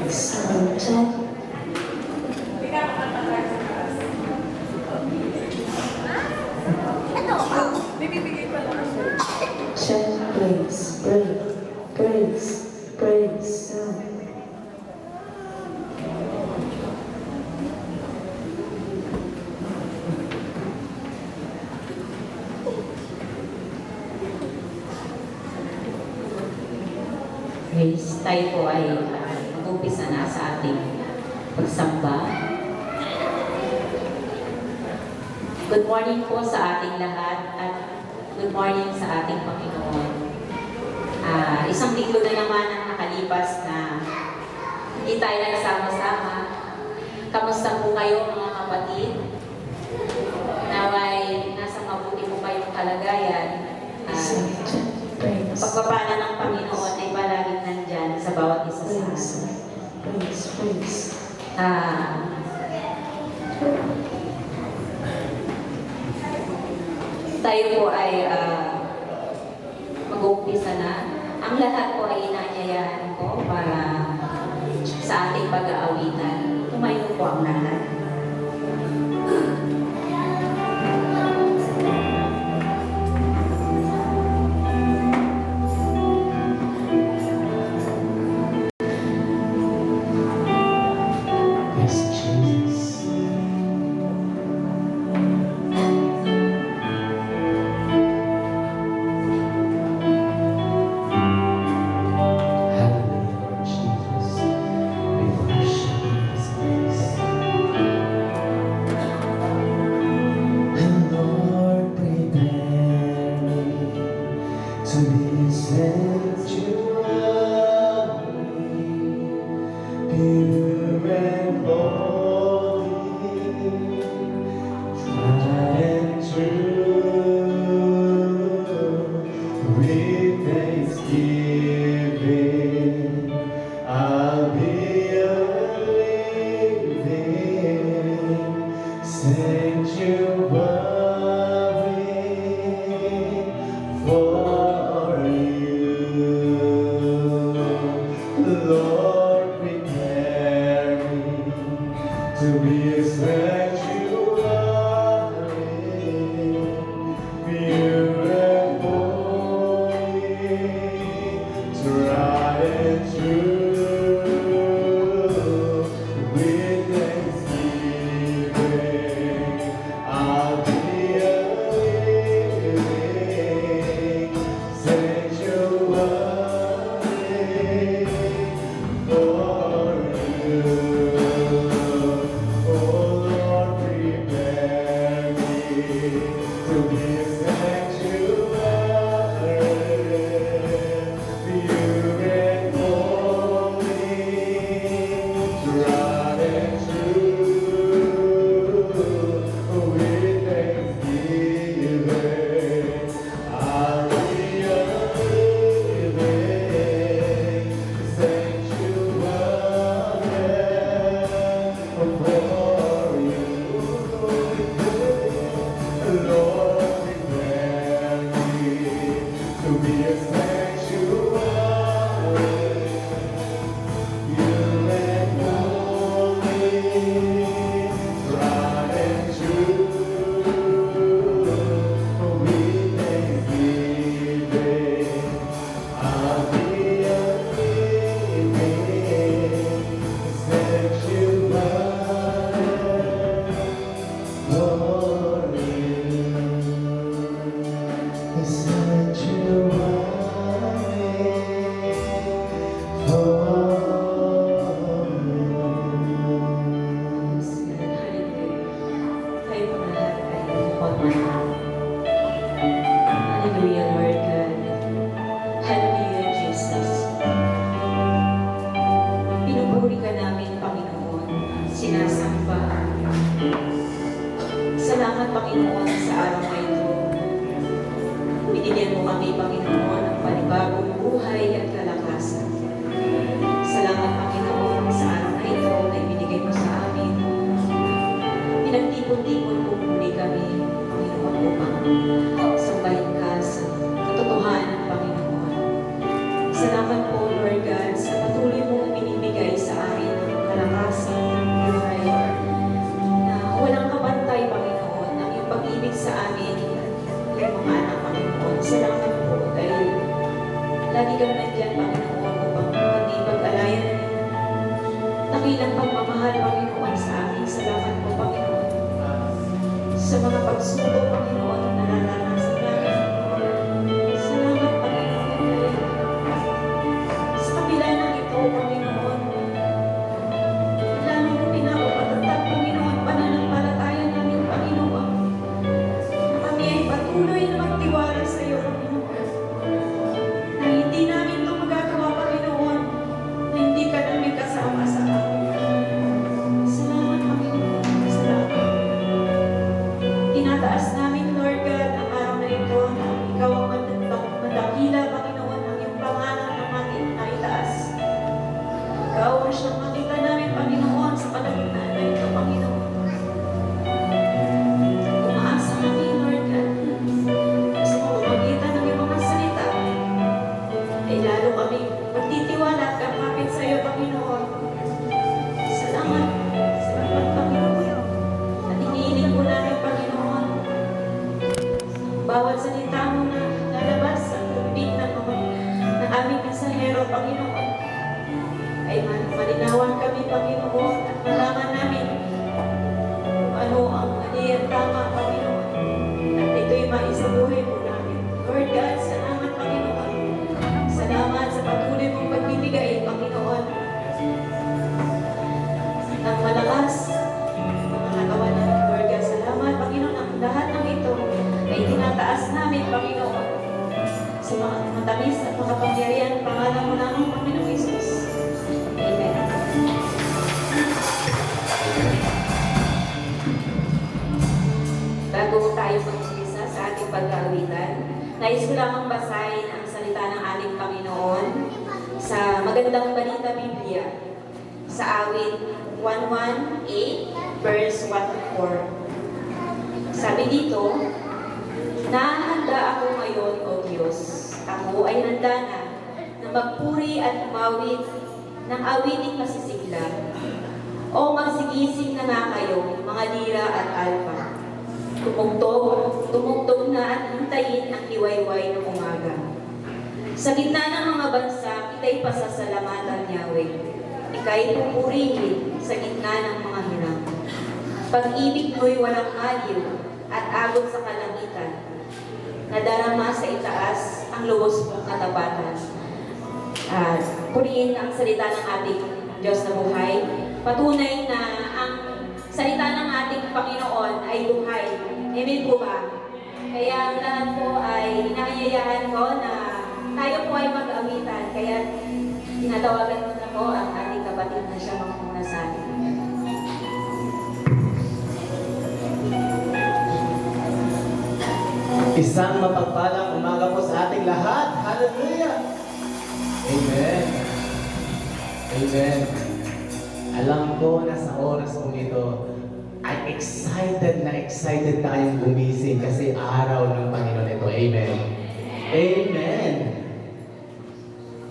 Sound check. Check, praise, praise, sound. Praise, tayo po ay mag-umpisa na sa ating pagsamba. Good morning po sa ating lahat at good morning sa ating Panginoon. Isang linggo na naman ang nakalipas na hindi tayo nagsama-sama. Kamusta po kayo mga kapatid? Naway nasa mabuti po kayong kalagayan. Sound check, praise, Pagpapala ng Panginoon ay palaging nandyan sa bawat isa sa praise, atin. praise. Tayo po ay mag-uumpisa na. Ang lahat po ay inaanyayahan ko para sa ating pag-aawitan. Tumayo po ang lahat. Yes, Jesus. Hallelujah, Lord Jesus. We worship you in this place. And Lord, prepare me to be a sanctuary, pure and holy, tried and true. With thanksgiving, I'll be a living sanctuary for you. binigyan, Panginoon, upang hindi pag-alayan dakilang pagmamahal, Panginoon, sa amin. Salamat po, Panginoon, sa mga pagsubok, Panginoon, na nararanasan namin. Salamat, Panginoon, sa kabila ng ito, Panginoon, lalo mo pinapapatatag, Panginoon, pananampalataya namin, Panginoon, na kami ay patuloy na magtiwala sa iyo, Panginoon, na hindi namin ito magagawa, Panginoon, na hindi ka namin kasama sa amin. Salamat, Panginoon. Salamat. Tinataas namin, Lord God, ang araw na ito na ikaw ang madakila, Panginoon, ang iyong pangalan ng ating naitaas. Ikaw ang siyang makita namin, Panginoon, sa kalagitnaan na ito, Panginoon. Umaasa kami, Lord God, sa pamamagitan ng iyong mga salita, ay lalo kami magtitiwala at kakapit sa iyo, Panginoon. Salamat. Salamat, Panginoon. At iniinig po namin, Panginoon, bawat salita mo na lalabas sa tubig ng aming mensahero, Panginoon, ay malinawan kami, Panginoon, at malaman namin kung ano ang mali at tama, Panginoon. At ito'y maisabuhay po namin. Lord God, salamat, Panginoon. Salamat sa patuloy mong pagbibigay, Panginoon, ng malakas mga nagawa namin, Lord God. Salamat, Panginoon, ang lahat ng ito ay tinataas namin, Panginoon, sa mga matamis at makapangyarihan pangalan mo namin, Panginoon Jesus. Amen. Bago tayo mag-umpisa sa ating pag-aawitan, nais ko lamang basahin ang salita ng ating Panginoon sa Magandang Balita Biblia sa awit 118 verse 1-4. Sabi dito, "Nahanda ako ngayon, O Diyos. Ako ay handa na magpuri at umawit ng awiting masisigla. O magsigising na nga kayo, mga lira at alpa. Tumugtog na at hintayin ang liwayway ng umaga. Sa gitna ng mga bansa, ika'y pasasalamatan, Yahweh. Ika'y pupurihin sa gitna ng mga hirap. Pag-ibig mo'y walang aliw at abot sa kalangitan. Nadarama sa itaas ang lubos mong katapatan." Purihin ang salita ng ating Diyos na buhay. Patunay na ang salita ng ating Panginoon ay buhay. Amen po ba? Kaya ang lahat po ay inaanyayahan ko na tayo po ay mag-awitan. Kaya tinatawagan ko na po ang ating kapatid na siya magmuna sa atin. Isang mapagpalang umaga po sa ating lahat. Hallelujah! Amen. Amen. Alam ko na sa oras kong ito, ay excited na tayong gumising kasi araw ng Panginoon ito. Amen. Amen.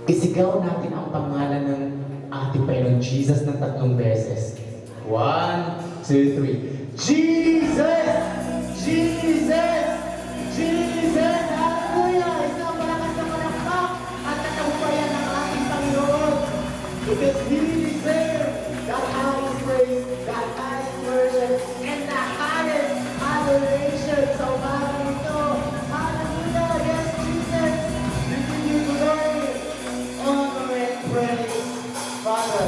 Isigaw natin ang pangalan ng ating Panginoon Jesus ng 3 beses. 1, 2, 3. Jesus! Jesus! Jesus! Hallelujah! Isang malakas na palakpak at katagumpayan ng ating Panginoon. Because He deserves the highest praise, the highest worship, and the highest adoration. So, parang ito, hallelujah! Yes, Jesus! We give you glory, honor, and praise, Father.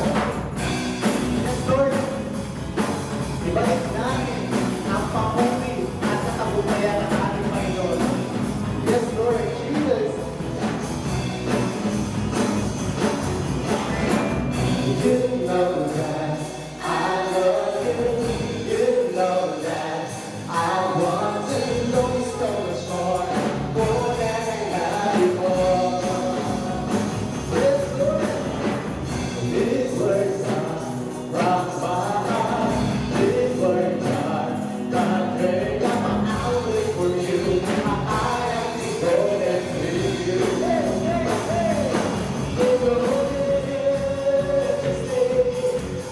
Yes, Lord. Ibalik natin ang pamumuhay at katagumpayan ng ating Panginoon. Yes, Lord Jesus. You know that I love you. You know that I want to know so much more than I have before. Yes, Lord. These words are from my heart. These words are God great. I'm always for you. I am devoted to you. Hey, hey, hey. You know it.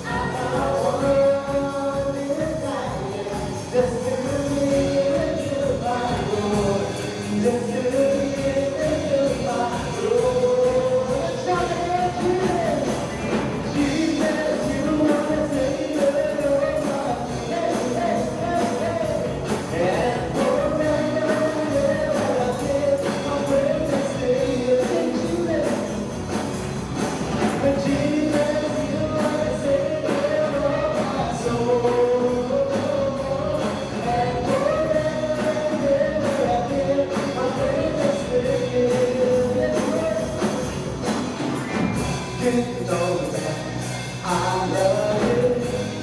I You know that I love you.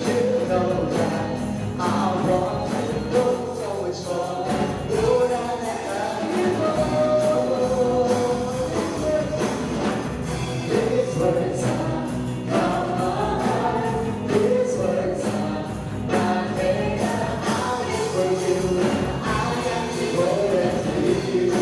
You know that I want to go so much more. Lord, I let you go. These words are from my heart. These words are my prayer. I live for you. I got to go back to you.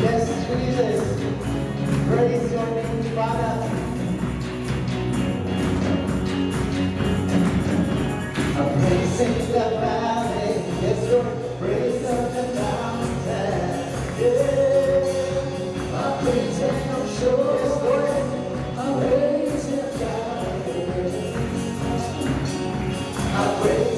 Yes, Jesus. I will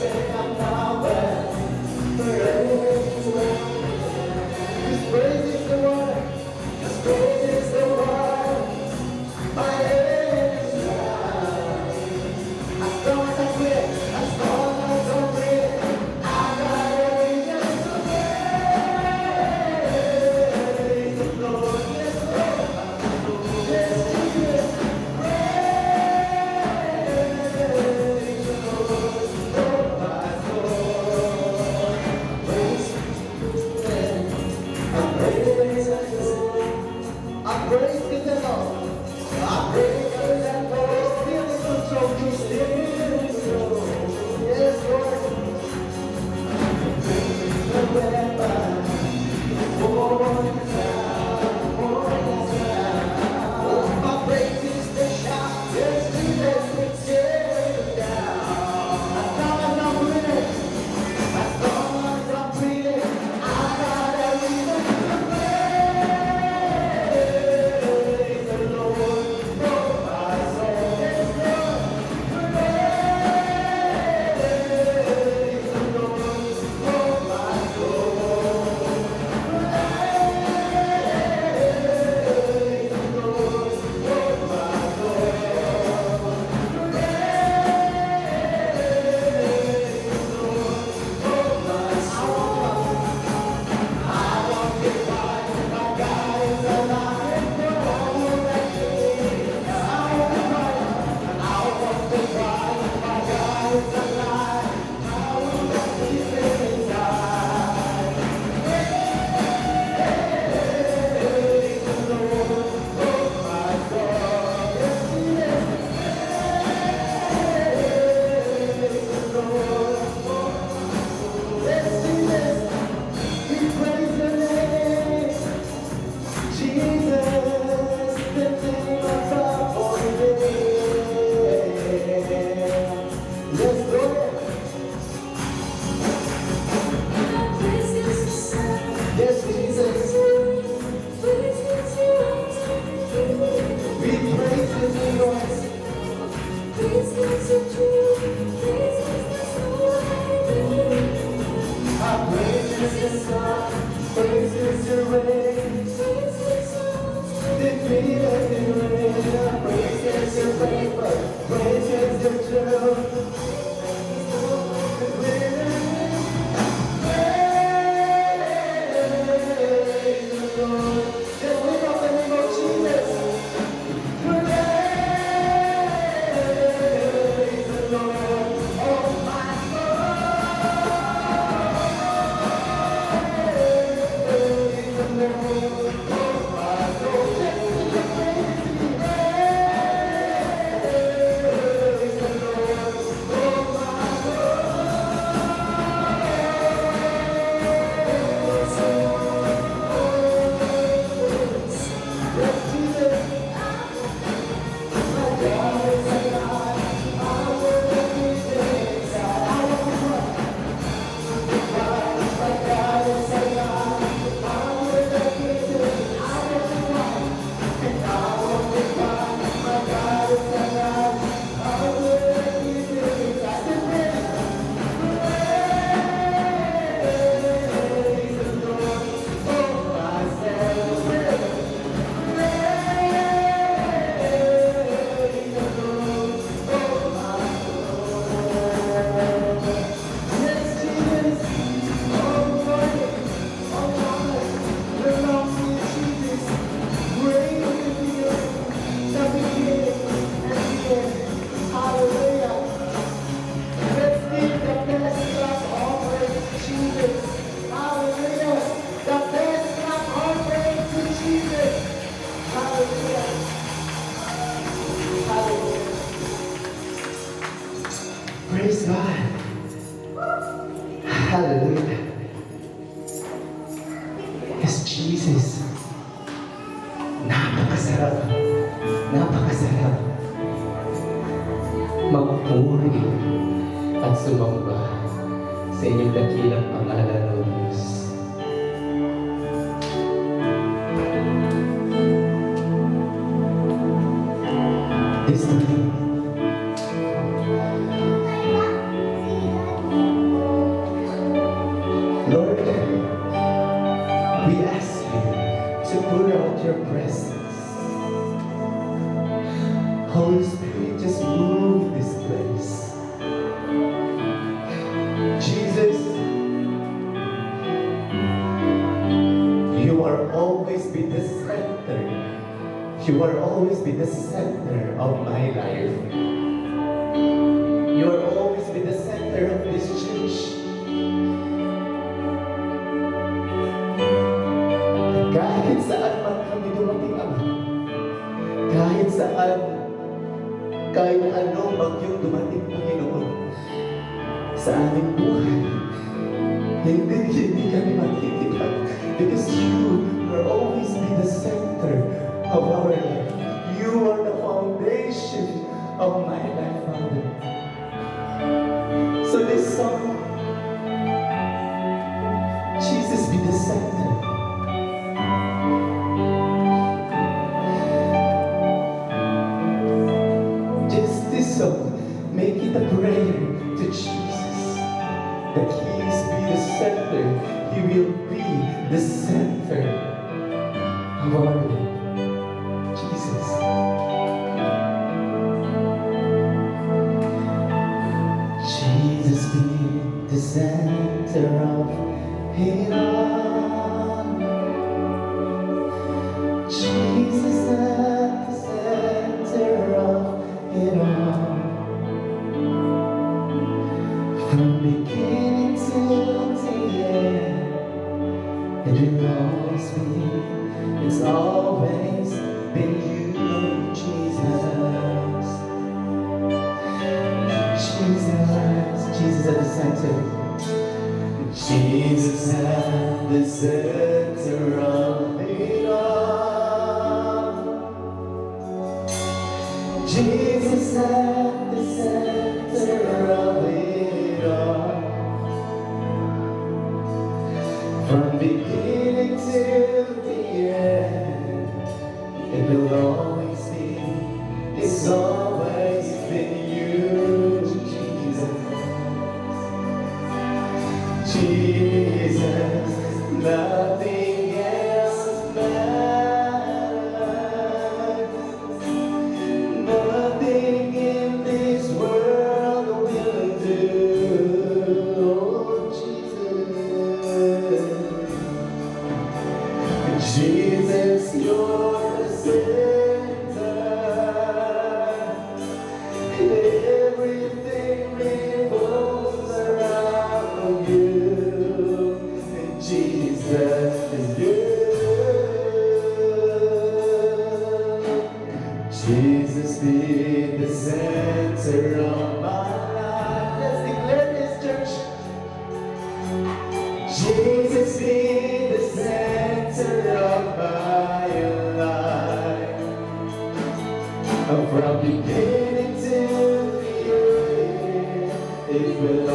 is the God, praise is the way. Defeated in rain, praise is your favor, praise is your truth. Praise God. Hallelujah. Yes, Jesus. Napakasarap. Napakasarap. Magpuri at sumamba sa inyong dakilang pangalan, O Diyos. This time, Lord, we ask you to pour out your presence. Holy Spirit, just move this place. Jesus, you are always be the center. You are always be the center of my life. You are always be the center of this church. Kahit saan man kami dumating, Ama, kahit saan, kahit anong bagyong dumating, Panginoon, sa aming buhay, hindi kami matitibag because you are always be the center of our life. You are the foundation of my life, Father. So this song, Jesus be the center. Make it a prayer to Jesus that He is be the center. He will be the center of our life. Jesus. Jesus be the center of it all. Jesus at the center of it all. From beginning till the end, it will always be, it's always been you, Jesus. Jesus at the center. Jesus at the center of it all. Jesus at the center of it all. From beginning till the end, it will always be, it's always been you, Jesus. Jesus.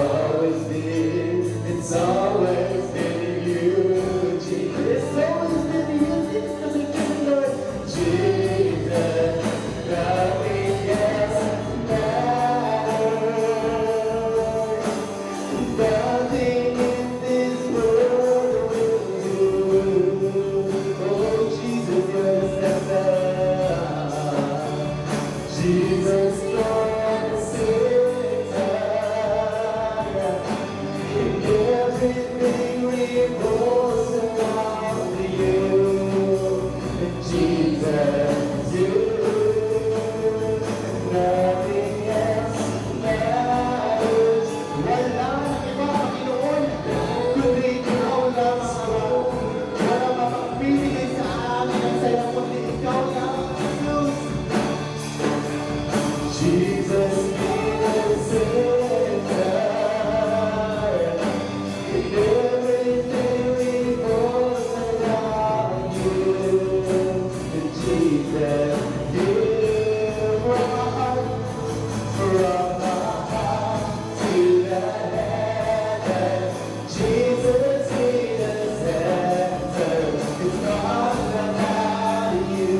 always been, it's always been you, Jesus. It's always been you since the beginning, Lord. Jesus, nothing else matters. Nothing in this world will do. Oh, Jesus, you're the center. Jesus, you're the center. And everything revolves around you. And Jesus, you. Nothing else matters. Walang iba, Panginoon, kundi ikaw lamang ako. Walang makapiligay sa amin ang saya, kundi ikaw lamang, Jesus. Jesus, be the center. And everything revolves around you. And Jesus, you. From my heart to the heavens, Jesus be the center. It's all about you.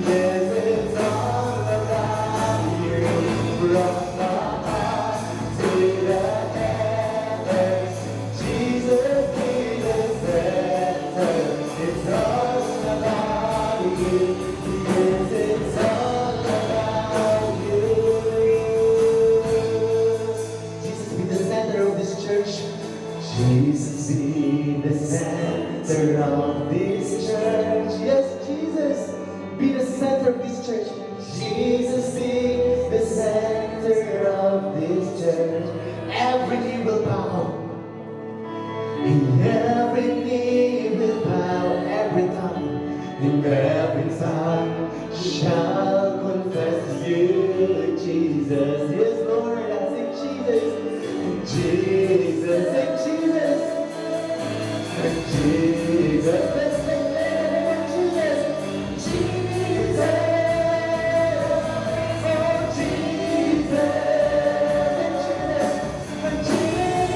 Yes, it's all about you. From my heart to the heavens, Jesus be the center. It's all about you. Yes, it's all about you. Jesus be the center of this church. Jesus be the center of this church. Yes, Jesus be the center of this church. Jesus be the center of this church. Every knee will bow. And every knee will bow, every tongue, and every tongue shall confess you, Jesus. Yes, Lord, I sing Jesus. Jesus, sing Jesus. Jesus, let's sing the name of Jesus. Jesus. Oh, Jesus. Jesus.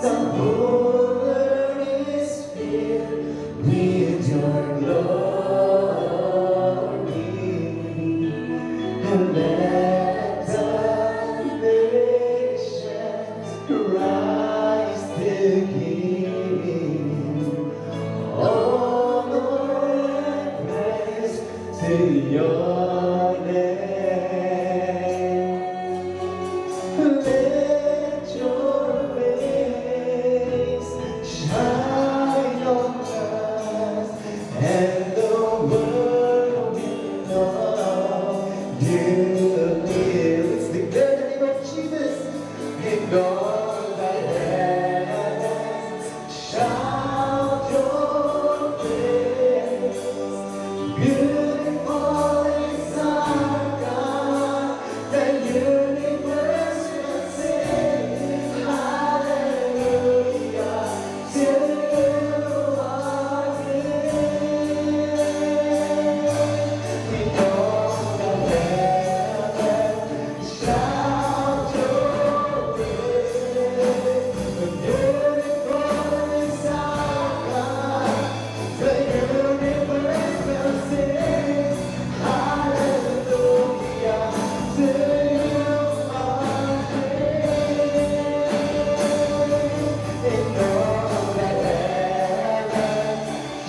The whole earth is filled with your glory. And let the nations rise to give honor and praise to your name. Let your face shine on us, and the world will know you live. Let's declare the name of Jesus in all the heavens. Shout your praise. Beautiful is our God. The universe will sing hallelujah to our King. In all the heavens, shout your praise. Beautiful is our God. The universe will sing hallelujah to our King. In all the heavens,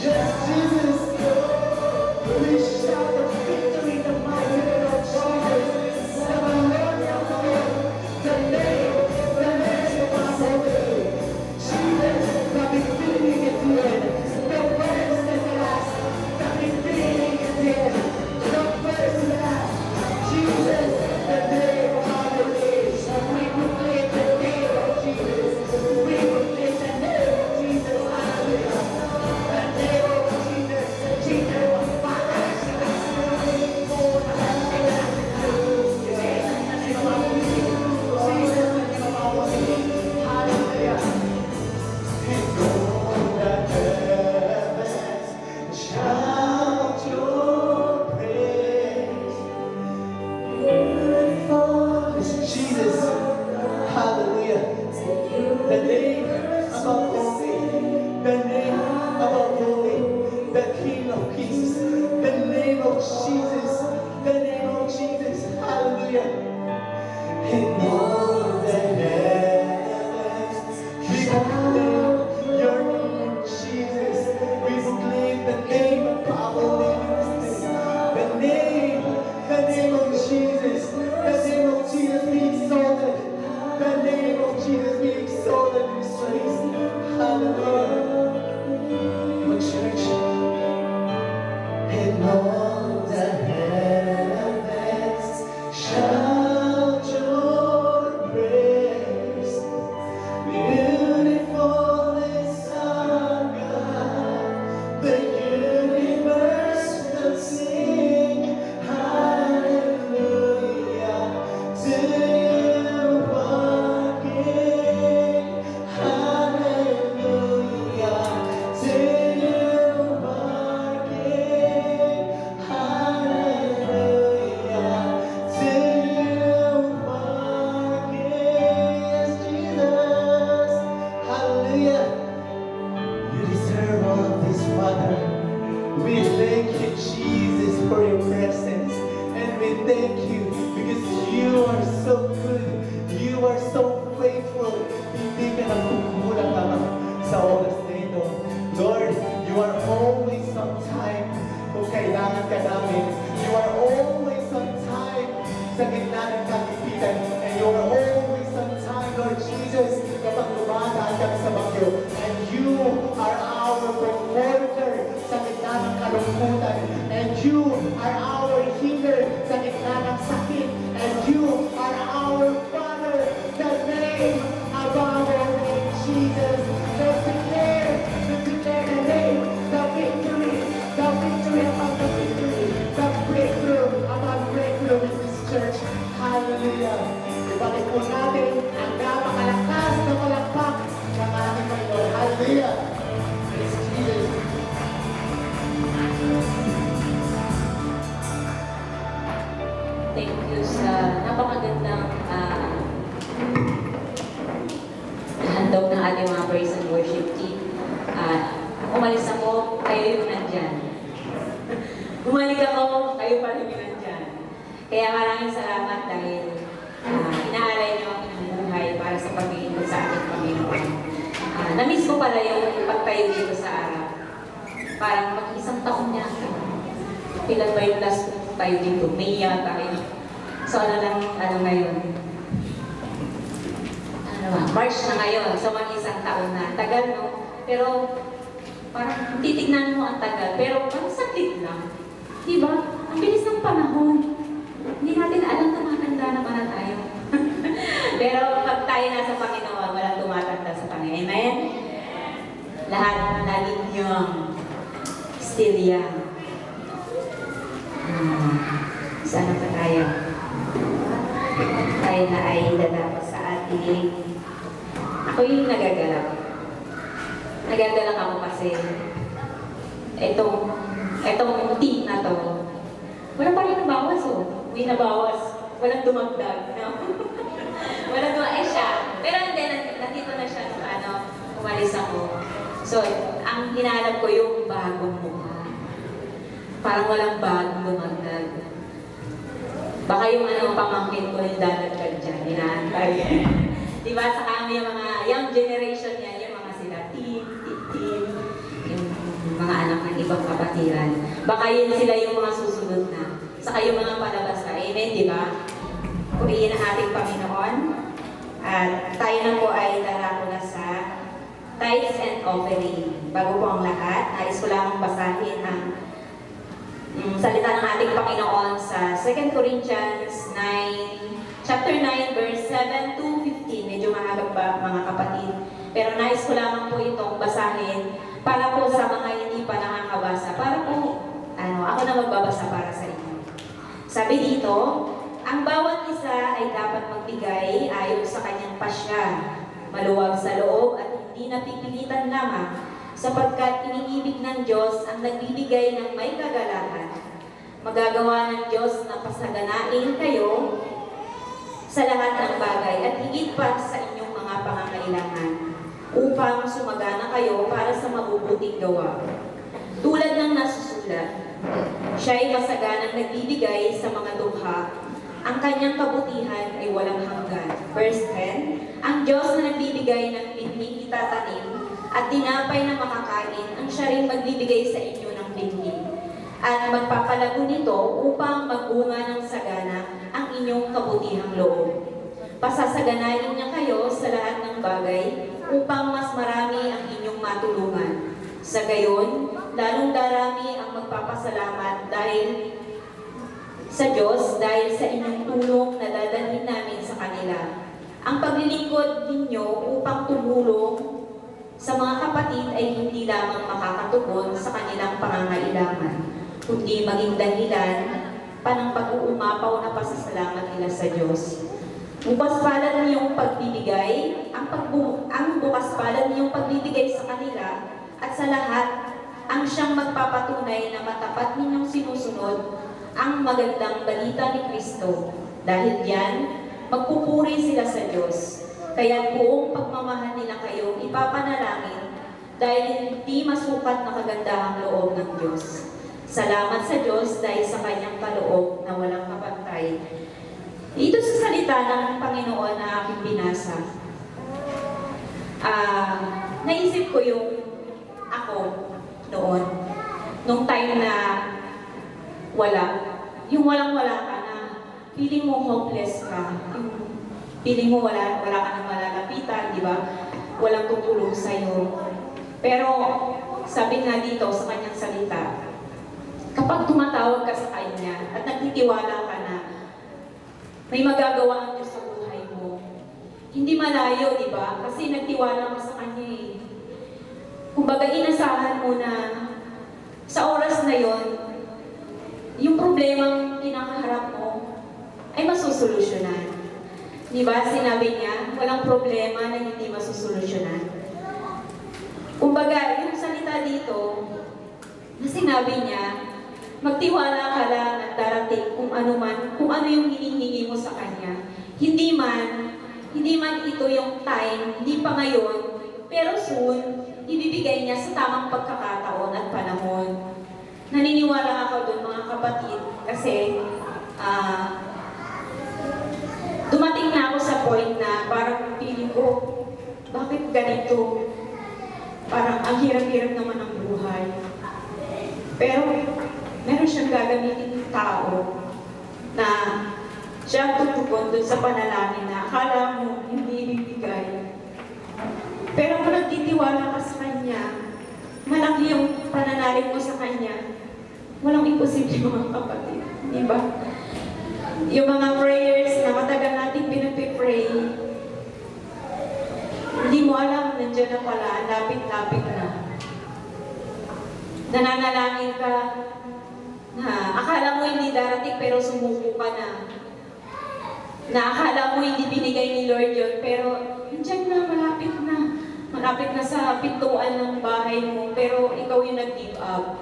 just Jesus, we shout the victory in the mighty name of Jesus. Never let your name, the name of our Savior. Jesus, the beginning and the end, the first and the last, the beginning and the end, the first and the last. Jesus, the name of our release. We proclaim the name of Jesus. We proclaim the name of Jesus. Hallelujah. The name of Jesus. Jesus was Father. Jesus was Hallelujah. In all the heavens, shout your praise. Beautiful is Jesus. Hallelujah. The name above all name. The name above all name. The King of Kings. The name of Jesus. The name of Jesus. Hallelujah. In all the heavens, we proclaim your name, Jesus. We proclaim the name of power, the name of Jesus. The name of Jesus be exalted. The name of Jesus be exalted in this place. Hallelujah. But church, in all the heavens, shout your praise. Beautiful is our God. The universe will sing hallelujah to you, our King. Hallelujah to you, our King. Hallelujah to you, our King. Yes, Jesus. Hallelujah. You deserve all of this, Father. We thank you, Jesus, for your presence. And we thank you because you are so good. You are so faithful. Hindi ka nagkukulang naman sa oras na ito. Lord, you are always on time kung kailangan ka namin. You are always on time sa gitna ng kagipitan. And you are always on time, Lord Jesus, kapag dumadaan kami sa bagyo. And you are our comforter sa gitna ng kalungkutan. And you are our healer sa gitna ng sakit. And you are our Father, the name above all names, Jesus. Let's declare the name, the victory above the victory, the breakthrough above breakthrough in this church. Hallelujah. Ibalik po natin ang napakalakas na palakpak ng ating Panginoon. Hallelujah. Praise Jesus. Thank you sa napakagandang handog ng sa ating mga praise and worship team. Umalis ako, kayo yung nandyan. Bumalik ako, kayo pa rin yung nandyan. Kaya maraming salamat dahil inaalay niyo ang inyong buhay para sa Panginoon sa ating Panginoon. Namiss ko pala yung pagtayo dito sa araw. Parang mag-isang taon niya. Kailan ba yung last tayo dito? May yata tayo. So ano ngayon? March na ngayon. So mag-isang taon na. Tagal, no? Pero parang titignan mo ang tagal. Pero parang sakit lang. Diba? Ang bilis ng panahon. Hindi natin alam tumatanda na pala tayo. Pero pag tayo nasa Panginoon, walang tumatanda sa Panginoon. Amen? Lahat laging young. Still young. Sana pa tayo? Tayo na ay dadako sa ating... Ako yung nagagalak. Nagagalak ako kasi itong team na to, wala pa rin nabawas, oh. May nabawas. Walang dumagdag. No? Walang dumagdag siya. Pero hindi, nandito na siya nung umalis ako. So, ang hinahanap ko yung bagong mukha. Parang walang bagong dumagdag. Baka yung pamangkin ko yung dadagdag dyan. Hinahanap. Diba? Sa kami yung mga young generation niya, yung mga sila, teen, yung mga anak ng ibang kapatiran. Baka yun sila yung mga susunod na. Saka yung mga palabas na. Amen, di ba? Purihin ang ating Panginoon. At tayo na po ay darako na sa tithes and offering. Bago po ang lahat, nais ko lamang basahin ang salita ng ating Panginoon sa 2 Corinthians 9, chapter 9, verse 7 to 15. Medyo mahagap pa mga kapatid. Pero nais ko lamang po itong basahin para po sa mga hindi pa nakakabasa. Para po, ako na magbabasa para sa inyo. Sabi dito, ang bawat isa ay dapat magbigay ayon sa kanyang pasya, maluwag sa loob at hindi napipilitan lamang, sapagkat iniibig ng Diyos ang nagbibigay ng may kagalakan. Magagawa ng Diyos na pasaganain kayo sa lahat ng bagay at higit pa sa inyong mga pangangailangan upang sumagana kayo para sa mabubuting gawa. Tulad ng nasusulat, siya ay masaganang nagbibigay sa mga dukha. Ang kanyang kabutihan ay walang hanggan. Verse 10, ang Diyos na nagbibigay ng binhi itatanim at tinapay na makakain, ang siya rin magbibigay sa inyo ng binhi. At magpapalago nito upang magbunga ng sagana ang inyong kabutihang loob. Pasasaganain niya kayo sa lahat ng bagay upang mas marami ang inyong matulungan. Sa gayon, lalong darami ang magpapasalamat dahil sa Diyos dahil sa inyong tulong na dadalhin namin sa kanila. Ang paglilingkod ninyo upang tumulong sa mga kapatid ay hindi lamang makakatugon sa kanilang pangangailangan, kundi maging dahilan pa ng pag-uumapaw na pasasalamat nila sa Diyos. Bukas palad niyong pagbibigay, ang bukas palad niyong pagbibigay sa kanila at sa lahat, ang siyang magpapatunay na matapat ninyong sinusunod ang magandang balita ni Kristo. Dahil diyan, magpupuri sila sa Diyos. Kaya buong pagmamahal nila kayo ipapanalangin dahil hindi masukat na kagandahang loob ng Diyos. Salamat sa Diyos dahil sa kanyang kaloob na walang kapantay. Dito sa salita ng Panginoon na aking binasa, naisip ko yung ako noon, nung time na yung walang-wala ka na, feeling mo hopeless ka, yung feeling mo wala ka nang malalapitan, di ba? Walang tutulong sa'yo. Pero, sabi nga dito sa kanyang salita, kapag tumatawag ka sa kanya at nagtitiwala ka na may magagawa ang Diyos sa buhay mo, hindi malayo, di ba? Kasi nagtiwala ka sa kanya eh. Kumbaga, inasahan mo na sa oras na yon, yung problemang kinakaharap mo ay masusolusyonan. Di ba? Sinabi niya, walang problema na hindi masusolusyonan. Kumbaga, yung salita dito, na sinabi niya, magtiwala ka lang at darating kung ano yung hinihingi mo sa Kanya. Hindi man ito yung time, hindi pa ngayon, Pero soon, ibibigay niya sa tamang pagkakataon at panahon. Naniniwala ako doon mga kapatid kasi dumating na ako sa point na parang feeling ko, bakit ganito? Parang ang hirap-hirap naman ng buhay. Pero meron siyang gagamitin ng tao na siya tutugon doon sa panalangin na akala mo hindi ibibigay. Pero kung nagtitiwala ka sa Kanya, malaki yung pananalig mo sa Kanya, walang imposible mga kapatid. Di ba? Yung mga prayers na matagal natin pinag-pray, hindi mo alam, nandiyan na pala, lapit-lapit na. Nananalangin ka, na akala mo hindi darating pero sumuko ka na. Na akala mo hindi binigay ni Lord yun, pero nandiyan na, malapit na. Malapit na sa pintuan ng bahay mo, pero ikaw yung nag-give up.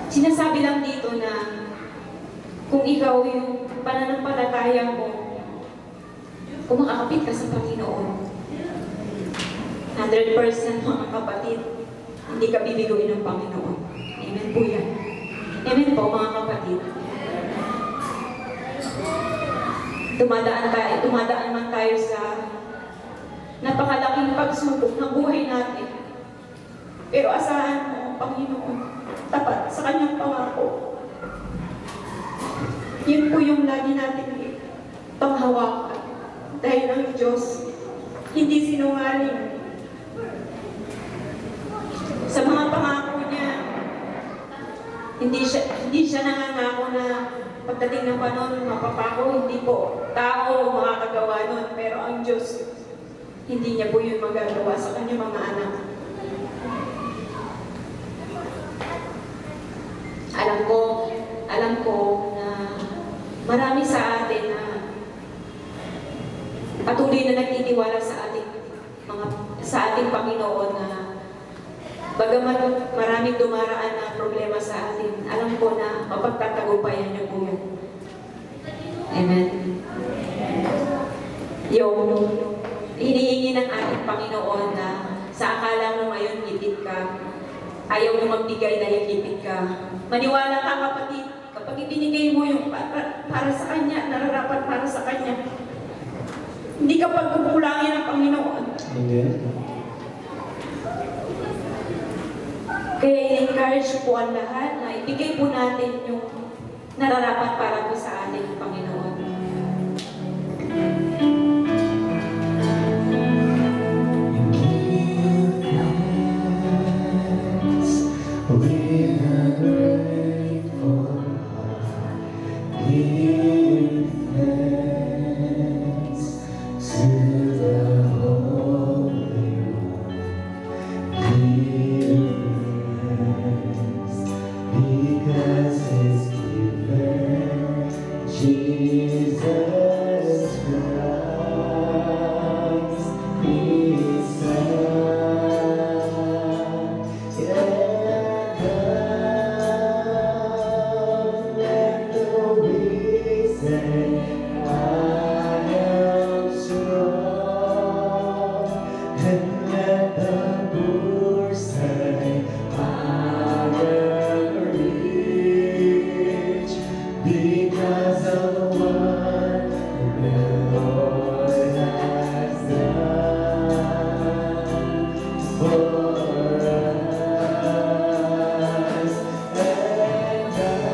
Sinasabi lang dito na kung ikaw yung pananampalataya mo, kung makakapit ka sa Panginoon, 100% mga kapatid, hindi ka bibiguin ng Panginoon. Amen po yan. Amen po mga kapatid. Dumadaan man tayo sa napakalaking pagsubok ng buhay natin. Pero asahan mo ang Panginoon, tapat sa Kanyang pangako. Yun po yung lagi natin panghawakan. Dahil ang Diyos, hindi sinungaling. Sa mga pangako niya, hindi siya nangangako na pagdating ng panahon, mapapako, hindi po tao makakagawa nun. Pero ang Diyos, hindi niya po yun magagawa sa kanyang mga anak. Alam ko na marami sa atin na patuloy na nagtitiwala sa ating Panginoon na bagamat maraming dumaraan na problema sa atin, alam ko na mapagtatagumpayan niyo po yun. Amen. Yung hinihingi ng ating Panginoon na sa akala mo ngayon lipit ka, ayaw mo magbigay dahil lipit ka. Maniwala ka kapatid, kapag ibinigay mo yung para sa Kanya, nararapat para sa Kanya, hindi ka pagkukulangin ng Panginoon. Amen. Kaya i-encourage po ang lahat na ibigay po natin yung nararapat para po sa ating Panginoon. Jesus Christ, His Son, and come, let the weak say, I am strong, and let the poor say, I am rich, because of what the Lord has done for us. And now,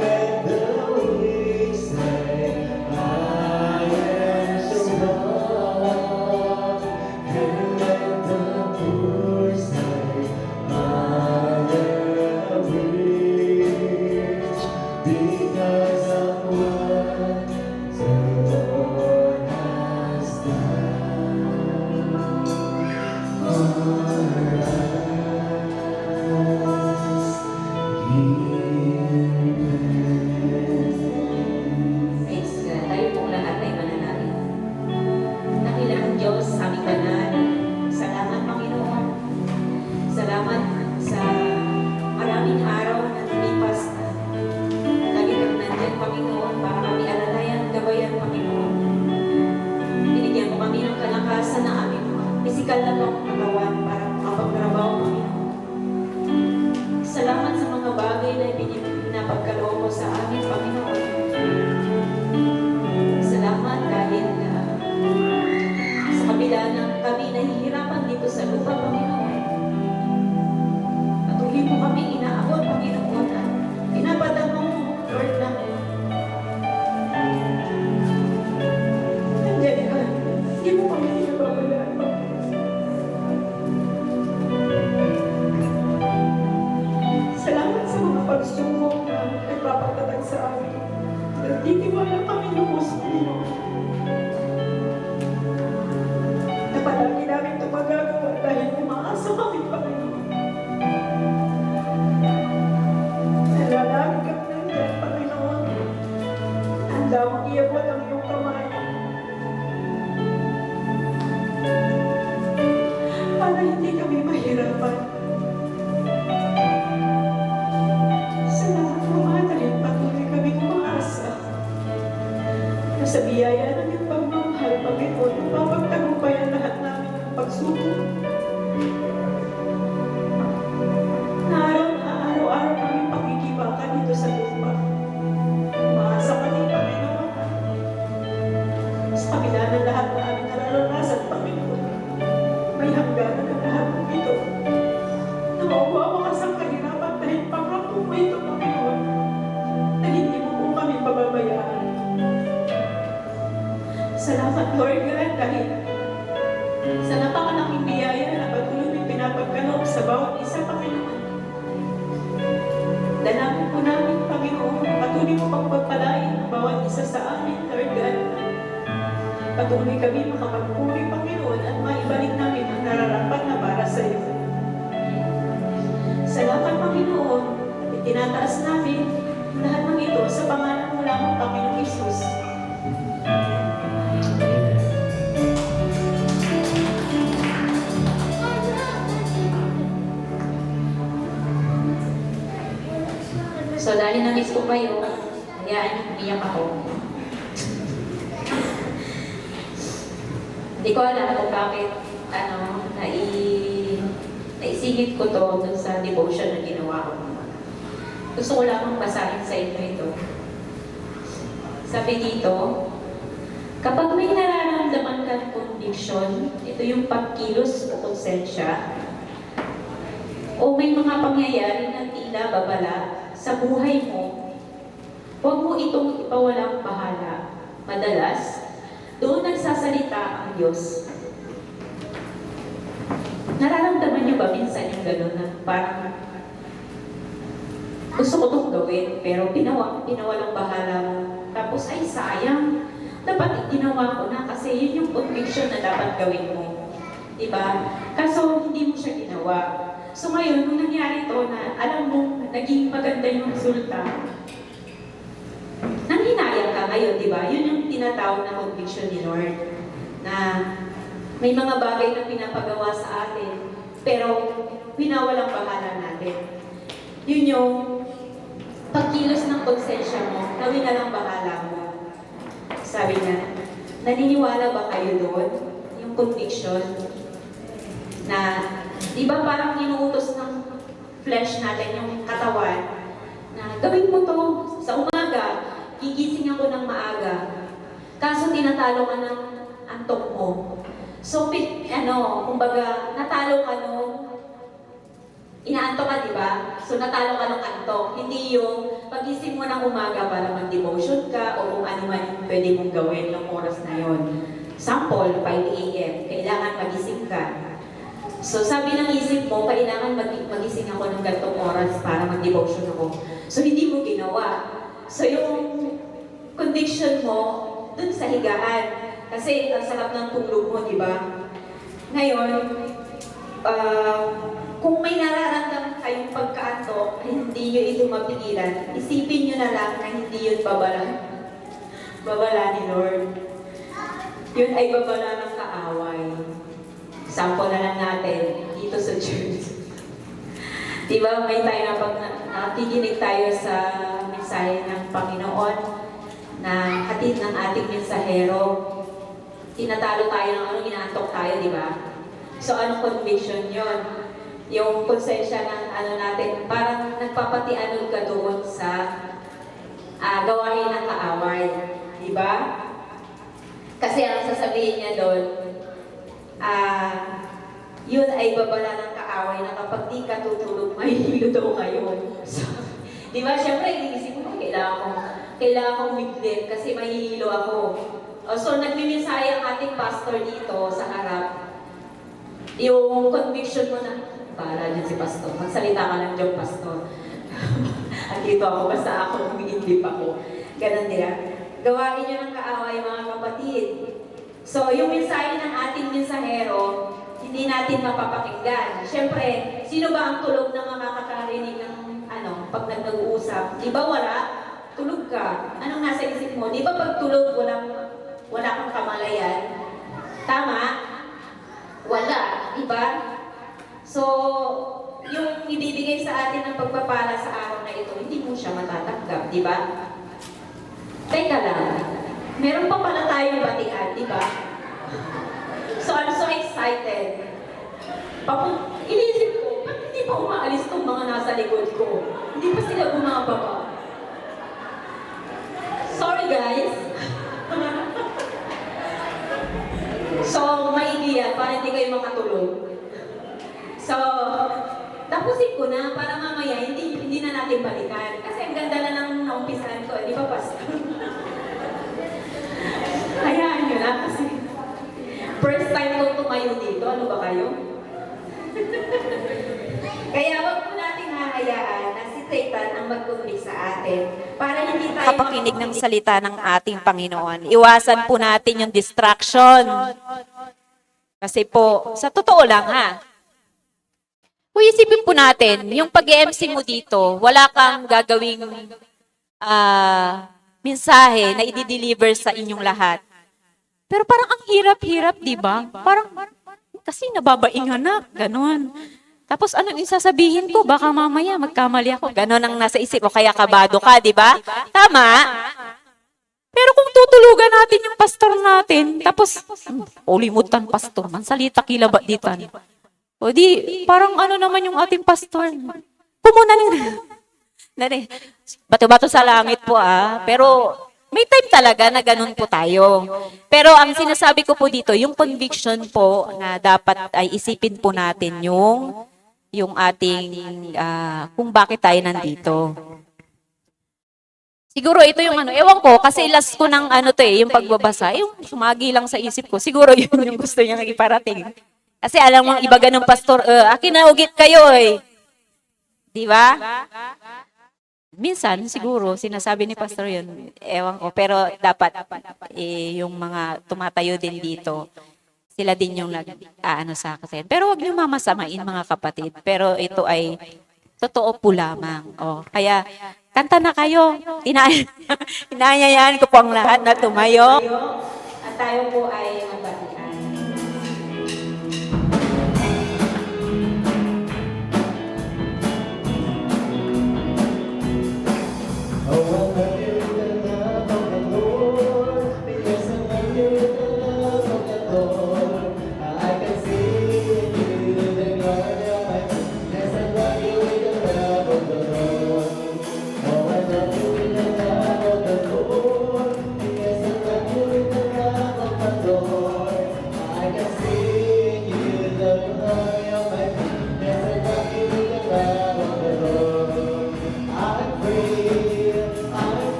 let the weak say, I am strong. pisikal na pang katawan para makapagtrabaho, Panginoon. Salamat sa mga bagay na pinapagkaloob mo sa amin, Panginoon. Salamat dahil sa kabila ng kami nahihirapan dito sa lupa, Panginoon. Patuloy mo kami inaabot, Panginoon, at pinapadama mo, Lord, na nandiyan ka. Hindi mo kami pinababayaan, salamat sa mga pagsubok na nagpapatatag sa amin. Nagtitiwala kami lubos sa iyo. Na palagi namin ito magagawa dahil umaasa kami, Panginoon. Nalalagi kami nandiyan, Panginoon. Handa mong iabot ang iyong kamay. Para hindi kami mahirapan. Salamat, Ama, dahil patuloy kami umaasa na sa biyaya ng iyong pagmamahal, Panginoon, mapapagtagumpayan lahat namin ng pagsubok. Na araw-araw namin pakikibakan dito sa lupa. Umaasa kami, Panginoon. Sa kabila ng lahat na aming nararanasan, Panginoon, may hangganan ang lahat ng ito. Na mauwawa ka sa kahirapan dahil pangako mo ito, Panginoon, na hindi mo po kami pababayaan. Salamat, Lord God, dahil sa napakalaking biyaya na patuloy may pinapagkaloob sa bawat isa, Panginoon. Dalangin po namin, Panginoon, patuloy mo pagpagpalain ang bawat isa sa amin, Lord God. Patuloy kami makapagpuri, Panginoon, at maibalik namin ang nararapat na para sa iyo. Salamat, Panginoon, itinataas namin lahat ng ito sa pangalan mo lamang, Panginoon Hesus. So, dahil na-miss ko kayo, hayaan niyo, umiyak ako. Hindi ko alam kung bakit, naisingit ko to dun sa devotion na ginawa ko. Gusto ko lamang basahin sa inyo ito. Sabi dito, kapag may nararamdaman kang conviction, ito yung pagkilos o konsensya, o may mga pangyayari na tila babala sa buhay mo, huwag mo itong ipawalang bahala. Madalas, doon nagsasalita ang Diyos. Nararamdaman niyo ba minsan yung gano'n na parang gusto ko itong gawin, pero pinawalang bahala mo. Tapos, ay sayang, dapat ginawa ko na kasi yun yung conviction na dapat gawin mo. Diba? Kaso, hindi mo siya ginawa. So ngayon, nung nangyari to na alam mo, naging maganda yung resulta, nanghinayang ka ngayon, di ba? Yun yung tinatawag na conviction ni Lord. Na may mga bagay na pinapagawa sa atin, pero pinawalang bahala natin. Yun yung pagkilos ng konsensya mo, nawin na lang bahala mo. Sabi niya, naniniwala ba kayo doon? Yung conviction na di ba parang inuutos ng flesh natin, yung katawan, na gawin mo to sa umaga, gigising ako ng maaga. Kaso tinatalo ka ng antok mo. So, kumbaga, natalo ka nung inaantok ka, di ba? So, natalo ka ng antok. Hindi yung pagising mo ng umaga para mag-devotion ka o kung ano man yung pwede mong gawin ng oras na yon. Sample, 5 a.m., kailangan magising ka. So, sabi ng isip mo, kailangan magising ako ng gantong oras para mag-devotion ako. So, hindi mo ginawa. So, yung conviction mo, dun sa higaan. Kasi, ang sarap ng tulog mo, di ba? Ngayon, kung may nararamdaman kayong pagkaantok, hindi nyo ito mapigilan, isipin nyo na lang na hindi yun babala. Babala ni Lord. Yun ay babala ng kaaway. Sample na lang natin dito sa church. Diba, may tayo na pag nakikinig tayo sa mensahe ng Panginoon na hatid ng ating mensahero, tinatalo tayo ng inaantok tayo, di ba? So, anong conviction yon? Yung konsensya ng ano natin, parang nagpapatianod ka doon sa gawain ng kaaway. Diba? Kasi ang sasabihin niya doon, yun ay babala ng kaaway na kapag di ka tutulog, mahihilo daw kayo. So, di ba, syempre, iniisip ko, kailangan kong biglit kasi mahihilo ako. So, nagmiminsaya ang ating pastor dito sa harap. Yung conviction mo na, para dyan si pastor, magsalita ka lang dyan, pastor. At dito ako, basta ako, humihindip ako. Ganon nila. Gawain nyo ng kaaway, mga kapatid. So, yung mensahe ng ating mensahero, hindi natin mapapakinggan. Siyempre, sino ba ang tulog na makakarinig ng pag nag-uusap? Di ba wala? Tulog ka. Anong nasa isip mo? Di ba pag tulog, wala kang kamalayan? Tama? Wala. Di ba? So, yung ibibigay sa atin ng pagpapala sa araw na ito, hindi mo siya matatanggap, di ba? Teka lang, meron pa pala tayong batian, di ba? So, I'm so excited. Inisip ko, ba't hindi pa umaalis tong mga nasa likod ko? Hindi pa sila bumababa. Sorry, guys. So, maigi yan, para hindi kayo makatulog. So, tapusin ko na para mamaya hindi na natin balikan. Kasi ang ganda na ng naumpisahan ko, di ba, Pastor? Hayaan nyo na kasi first time ko tumayo dito. Ano ba kayo? Kaya wag po natin hahayaan na si Satan ang mag-convict sa atin para hindi tayo Kapakinig ng salita ng ating Panginoon. Iwasan po natin yung distraction. Kasi po, sa totoo lang ha, kung isipin po natin, yung pag-MC mo dito, wala kang gagawing mensahe na i-deliver sa inyong lahat. Pero parang ang hirap-hirap, di ba? Parang, kasi nababaingan na, ganon. Tapos anong isasabihin ko? Baka mamaya magkamali ako. Ganon ang nasa isip o kaya kabado ka, di ba? Tama? Pero kung tutulugan natin yung pastor natin, tapos, ulimutan pastor, mansalita kilabat ditan. O di, parang ano naman yung ating pastor. Pumuna nila. Bato-bato sa langit po Pero may time talaga na ganun po tayo. Pero ang sinasabi ko po dito, yung conviction po na dapat ay isipin po natin yung ating, kung bakit tayo nandito. Siguro ito yung ewan ko, kasi last ko ng yung pagbabasa, yung sumagi lang sa isip ko, siguro yun yung gusto niya iparating. Kasi alam mo, iba ganun pastor, akin na ugit kayo Di ba? Minsan, siguro, sinasabi ni pastor yun, ewan ko, pero dapat yung mga tumatayo din dito, sila din yung sa akin. Pero wag niyo mamasamain mga kapatid. Pero ito ay totoo po lamang. Kaya, kanta na kayo. Inaanyayahan ko po ang lahat na tumayo. At tayo po ay magbatian.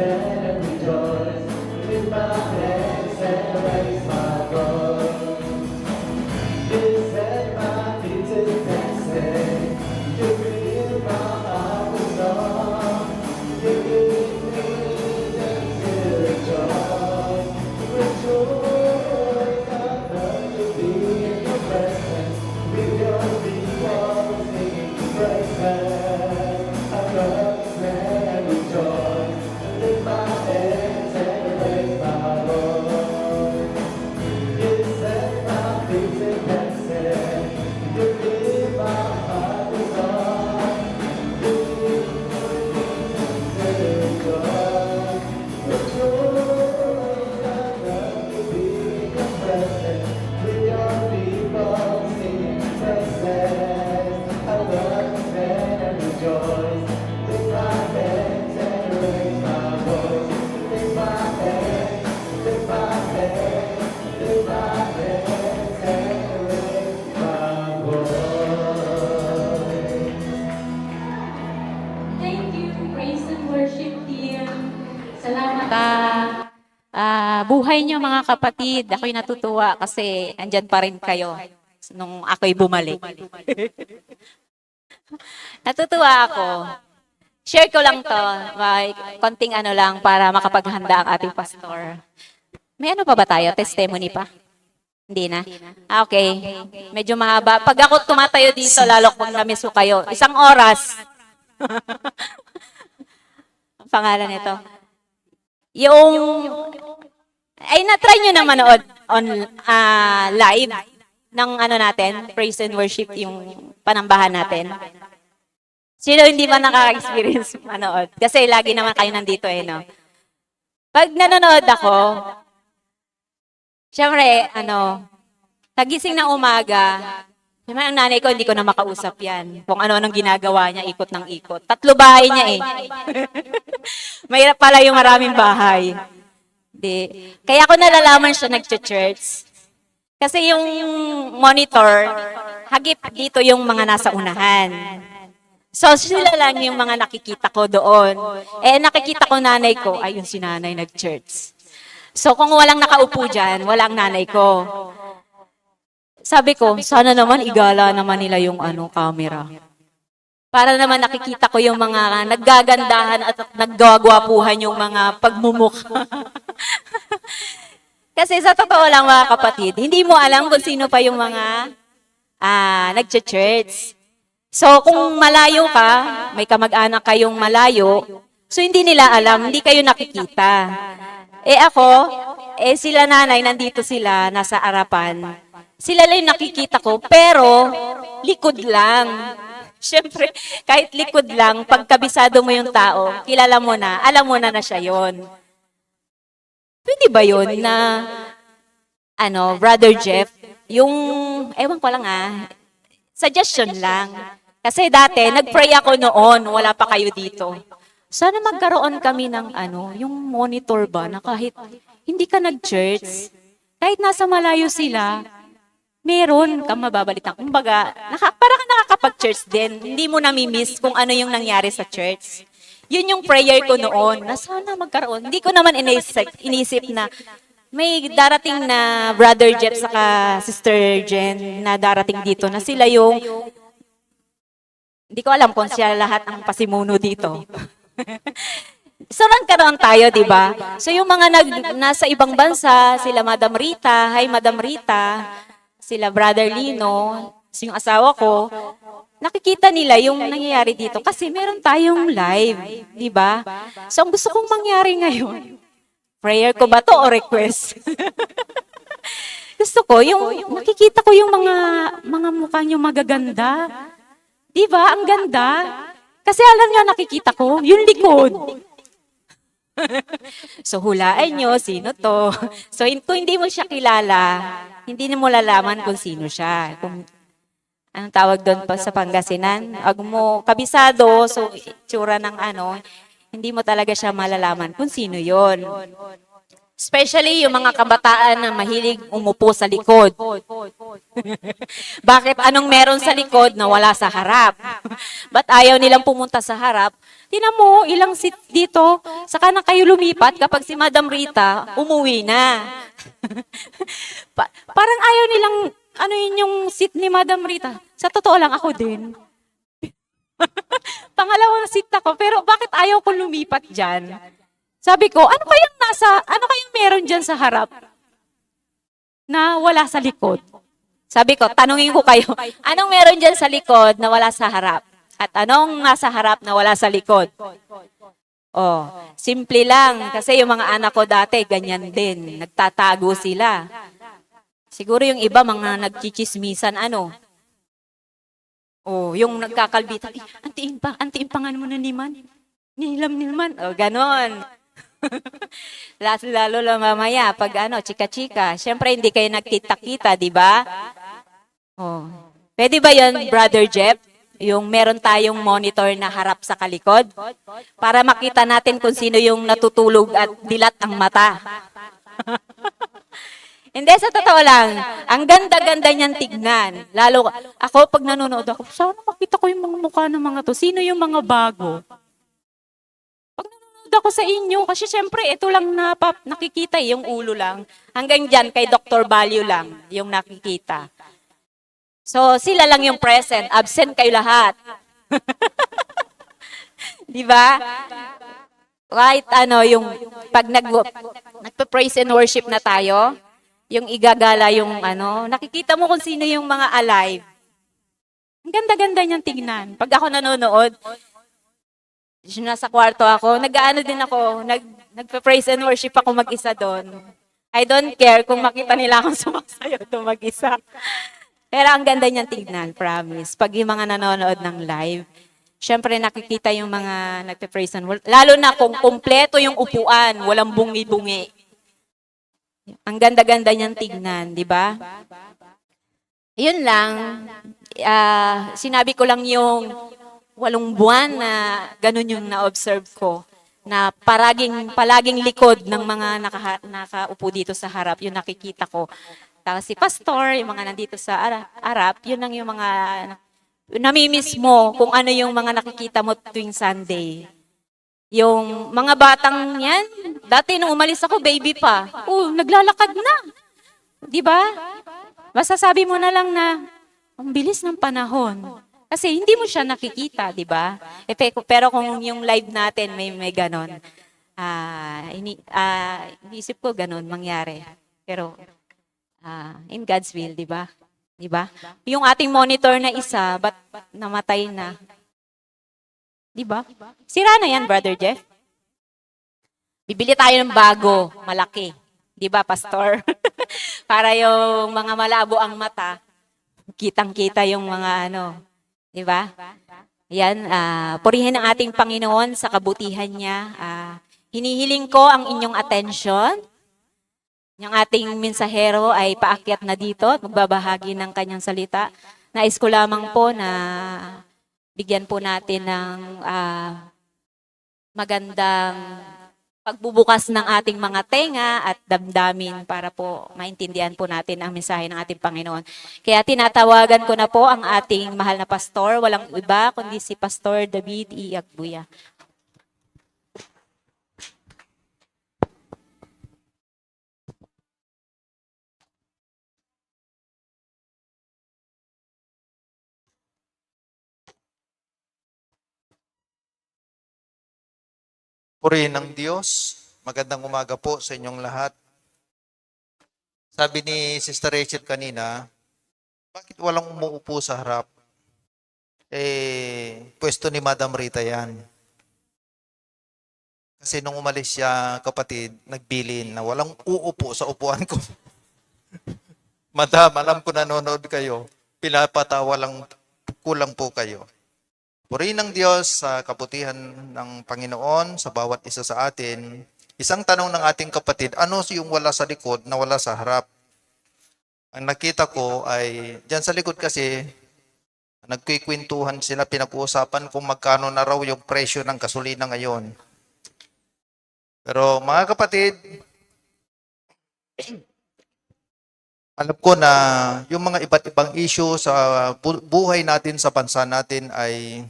stand and rejoice. Lift my hands and raise my voice. You set my feet to dancing. You fill my heart with song. You give me reason to rejoice. Rejoice, I love to be in your presence. With your people singing praises. I love to stand and rejoice. Lift my hands and raise my voice. You set my feet to dancing. You fill my heart with song. You give me reason to rejoice. Rejoice, I love to be in your presence. With your people singing praises. I love to stand and rejoice. Lift my hands and raise my voice. Lift my hands, lift my hands, lift my hands and raise my voice. Thank you, praise and worship team. Salamat. Buhay niyo mga kapatid. Ako'y natutuwa kasi andyan pa rin kayo nung ako'y bumalik. Natutuwa ako. Share ko lang to. May konting ano lang para makapaghanda ang ating pastor. May ano pa ba tayo? Testimony pa? Hindi na? Okay. Medyo mahaba. Pag ako tumatayo dito, lalo kung namiss ko kayo. 1 oras. Ang pangalan nito. Na-try nyo na manood on live ng ano natin, praise and worship, yung panambahan natin. Sino hindi ba nakaka-experience manood? Kasi lagi naman kayo nandito no? Pag nanonood ako, syempre, nagising ng umaga, syempre ang nanay ko, hindi ko na makausap yan. Kung ano-anong ginagawa niya, ikot ng ikot. 3 bahay niya Mahirap pala yung maraming bahay. Kaya ako nalalaman siya nag-church. Kasi yung monitor, hagip dito yung mga nasa unahan. So, sila lang yung mga nakikita ko doon. Nakikita ko nanay ko, ayun si nanay nag-church. So, kung walang nakaupo dyan, walang nanay ko. Sabi ko, sana naman igala naman nila yung camera. Para naman nakikita ko yung mga naggagandahan at naggagwapuhan yung mga pagmumukha. Kasi sa totoo lang mga kapatid, hindi mo alam kung sino pa yung mga nag-church. So kung malayo ka, may kamag-anak kayong malayo, so hindi nila alam, hindi kayo nakikita. Ako, sila nanay, nandito sila, nasa harapan. Sila lang yung nakikita ko, pero likod lang. Siyempre, kahit likod lang, pagkabisado mo yung tao, kilala mo na, alam mo na siya yon. Pwede ba yun na, Brother Jeff, yung, ewan ko lang suggestion lang. Kasi dati, nag-pray ako noon, wala pa kayo dito. Sana magkaroon kami ng, yung monitor ba, na kahit hindi ka nag-church, kahit nasa malayo sila, meron kang mababalitan. Kumbaga, parang nakakapag-church din. Hindi mo nami-miss kung ano yung nangyari sa church. Yun yung prayer ko noon, na sana magkaroon. Hindi ko naman inisip na may darating na Brother Jeff saka Sister Jen na darating dito na sila yung, hindi ko alam kung siya lahat ang pasimuno dito. So, nagkaroon tayo, di ba? So, yung mga nasa ibang bansa, sila Madam Rita, hi Madam Rita, sila Brother Lino, yung asawa ko, nakikita nila yung nangyayari dito kasi meron tayong live, di ba? So, ang gusto kong mangyari ngayon, prayer ko ba to o request? Gusto ko, yung nakikita ko yung mga mukha nyo magaganda. Di ba? Ang ganda. Kasi alam nyo, nakikita ko, yung likod. So, hulaan nyo, sino to? So, kung hindi mo siya kilala, hindi mo lalaman kung sino siya. Kung, anong tawag doon pa sa Pangasinan? Pag mo kabisado, so, tsura ng hindi mo talaga siya malalaman kung sino yon. Especially yung mga kabataan na mahilig umupo sa likod. Bakit anong meron sa likod na wala sa harap? Ba't ayaw nilang pumunta sa harap? Tingnan mo, ilang seat dito, saka na kayo lumipat kapag si Madam Rita umuwi na. Parang ayaw nilang, ano yun yung seat ni Madam Rita. Sa totoo lang, ako din. Pangalawang seat ako, pero bakit ayaw ko lumipat dyan? Sabi ko, ano kayang meron dyan sa harap na wala sa likod? Sabi ko, tanungin ko kayo, anong meron dyan sa likod na wala sa harap? At anong nasa harap na wala sa likod? Oh, simple lang. Kasi yung mga anak ko dati, ganyan din. Nagtatago sila. Siguro yung iba, mga nagchichismisan, ano? Oh, yung nagkakalbitan, antiin pa nga mo na niman. Nilam. Oh, ganon. Lalo lang mamaya, pag chika-chika. Siyempre, hindi kayo nagkita-kita, di ba? Oh. Pwede ba yun, Brother Jeff? Yung meron tayong monitor na harap sa kalikod? Para makita natin kung sino yung natutulog at dilat ang mata. Hindi, sa totoo lang, ang ganda-ganda niyan tignan. Lalo, ako pag nanonood ako, sana makita ko yung mga mukha ng mga to. Sino yung mga bago? Ako sa inyo, kasi syempre, ito lang nakikita, yung ulo lang. Hanggang dyan, kay Dr. Value lang, yung nakikita. So, sila lang yung present, absent kayo lahat. Di ba? Kahit yung pag nagpa-praise and worship na tayo, yung igagala yung nakikita mo kung sino yung mga alive. Ang ganda-ganda niyang tignan. Pag ako nanonood, nasa kwarto ako, nagpa-praise and worship ako mag-isa doon. I don't care kung makita nila akong sumasayaw doon mag-isa. Pero ang ganda niyang tignan, promise. Pag yung mga nanonood ng live, syempre nakikita yung mga nagpa-praise and worship. Lalo na kung kumpleto yung upuan, walang bungi-bungi. Ang ganda-ganda niyang tignan, di ba? Yun lang. Sinabi ko lang yung 8 buwan na ganun yung na-observe ko, na palaging likod ng mga nakaupo dito sa harap, yung nakikita ko. Tapos si pastor, yung mga nandito sa harap, yun lang yung mga namimiss mo kung ano yung mga nakikita mo tuwing Sunday. Yung mga batang yan, dati nung umalis ako, baby pa. Naglalakad na. Di ba? Masasabi mo na lang na, ang bilis ng panahon. Kasi hindi mo siya nakikita, di ba? Pero kung yung live natin may ganon, iniisip ko ganon mangyari. Pero in God's will, di ba? Di ba? Yung ating monitor na isa, ba't namatay na? Di ba? Sira na yan, Brother Jeff. Bibili tayo ng bago, malaki. Di ba, Pastor? Para yung mga malabo ang mata, kitang-kita yung mga di ba? Yan, purihin ang ating Panginoon sa kabutihan niya. Hinihiling ko ang inyong atensyon. Yung ating mensahero ay paakyat na dito at magbabahagi ng kanyang salita. Nais ko lamang po na bigyan po natin ng magandang pagbubukas ng ating mga tenga at damdamin para po maintindihan po natin ang mensahe ng ating Panginoon. Kaya tinatawagan ko na po ang ating mahal na pastor, walang iba kundi si Pastor David E. Agbuya. Purihin ng Diyos. Magandang umaga po sa inyong lahat. Sabi ni Sister Rachel kanina, bakit walang umuupo sa harap? Pwesto ni Madam Rita yan. Kasi nung umalis siya, kapatid, nagbilin na walang uupo sa upuan ko. Madam, alam ko nanonood kayo. Pinapatawa lang, kulang po kayo. Purihin ng Diyos sa kabutihan ng Panginoon sa bawat isa sa atin. Isang tanong ng ating kapatid, ano yung wala sa likod na wala sa harap? Ang nakita ko ay, dyan sa likod kasi, nagkikwentuhan sila, pinag-uusapan kung magkano na raw yung presyo ng gasolina ngayon. Pero mga kapatid, Alam ko na yung mga iba't ibang issue sa buhay natin, sa bansa natin ay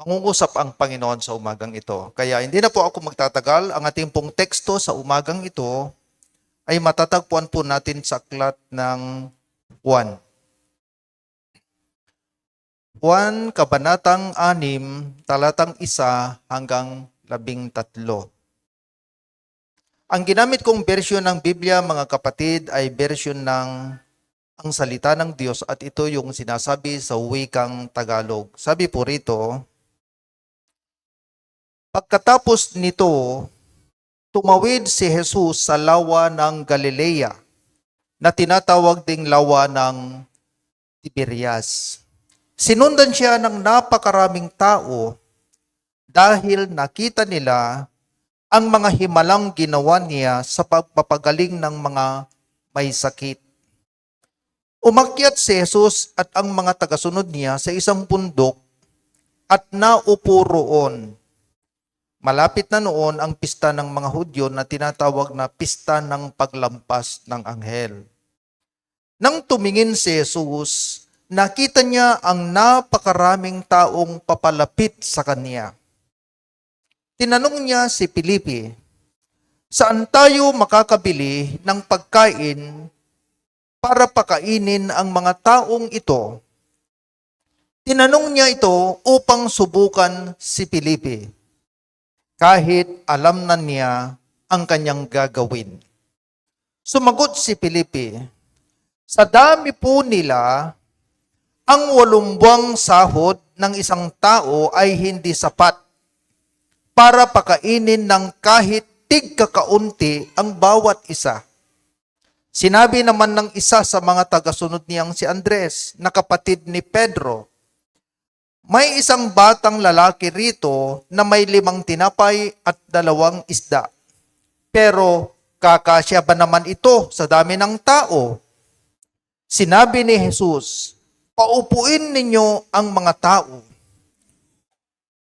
mangungusap ang Panginoon sa umagang ito. Kaya hindi na po ako magtatagal. Ang ating pong teksto sa umagang ito ay matatagpuan po natin sa aklat ng Juan. Juan, Kabanatang 6, talatang 1 hanggang 13. Ang ginamit kong version ng Biblia, mga kapatid, ay version ng Ang Salita ng Diyos at ito yung sinasabi sa wikang Tagalog. Sabi po rito, pagkatapos nito, tumawid si Jesus sa lawa ng Galilea na tinatawag ding lawa ng Tiberias. Sinundan siya ng napakaraming tao dahil nakita nila ang mga himalang ginawa niya sa pagpapagaling ng mga may sakit. Umakyat si Jesus at ang mga tagasunod niya sa isang bundok at naupo roon. Malapit na noon ang pista ng mga Hudyo na tinatawag na pista ng paglampas ng anghel. Nang tumingin si Jesus, nakita niya ang napakaraming taong papalapit sa kanya. Tinanong niya si Felipe, saan tayo makakabili ng pagkain para pakainin ang mga taong ito? Tinanong niya ito upang subukan si Felipe, kahit alam na niya ang kanyang gagawin. Sumagot si Felipe, sa dami po nila, ang 8 buwang sahod ng isang tao ay hindi sapat para pakainin ng kahit tigkakaunti ang bawat isa. Sinabi naman ng isa sa mga tagasunod niyang si Andres, na kapatid ni Pedro, may isang batang lalaki rito na may 5 tinapay at 2 isda. Pero kakasya ba naman ito sa dami ng tao? Sinabi ni Jesus, paupuin ninyo ang mga tao.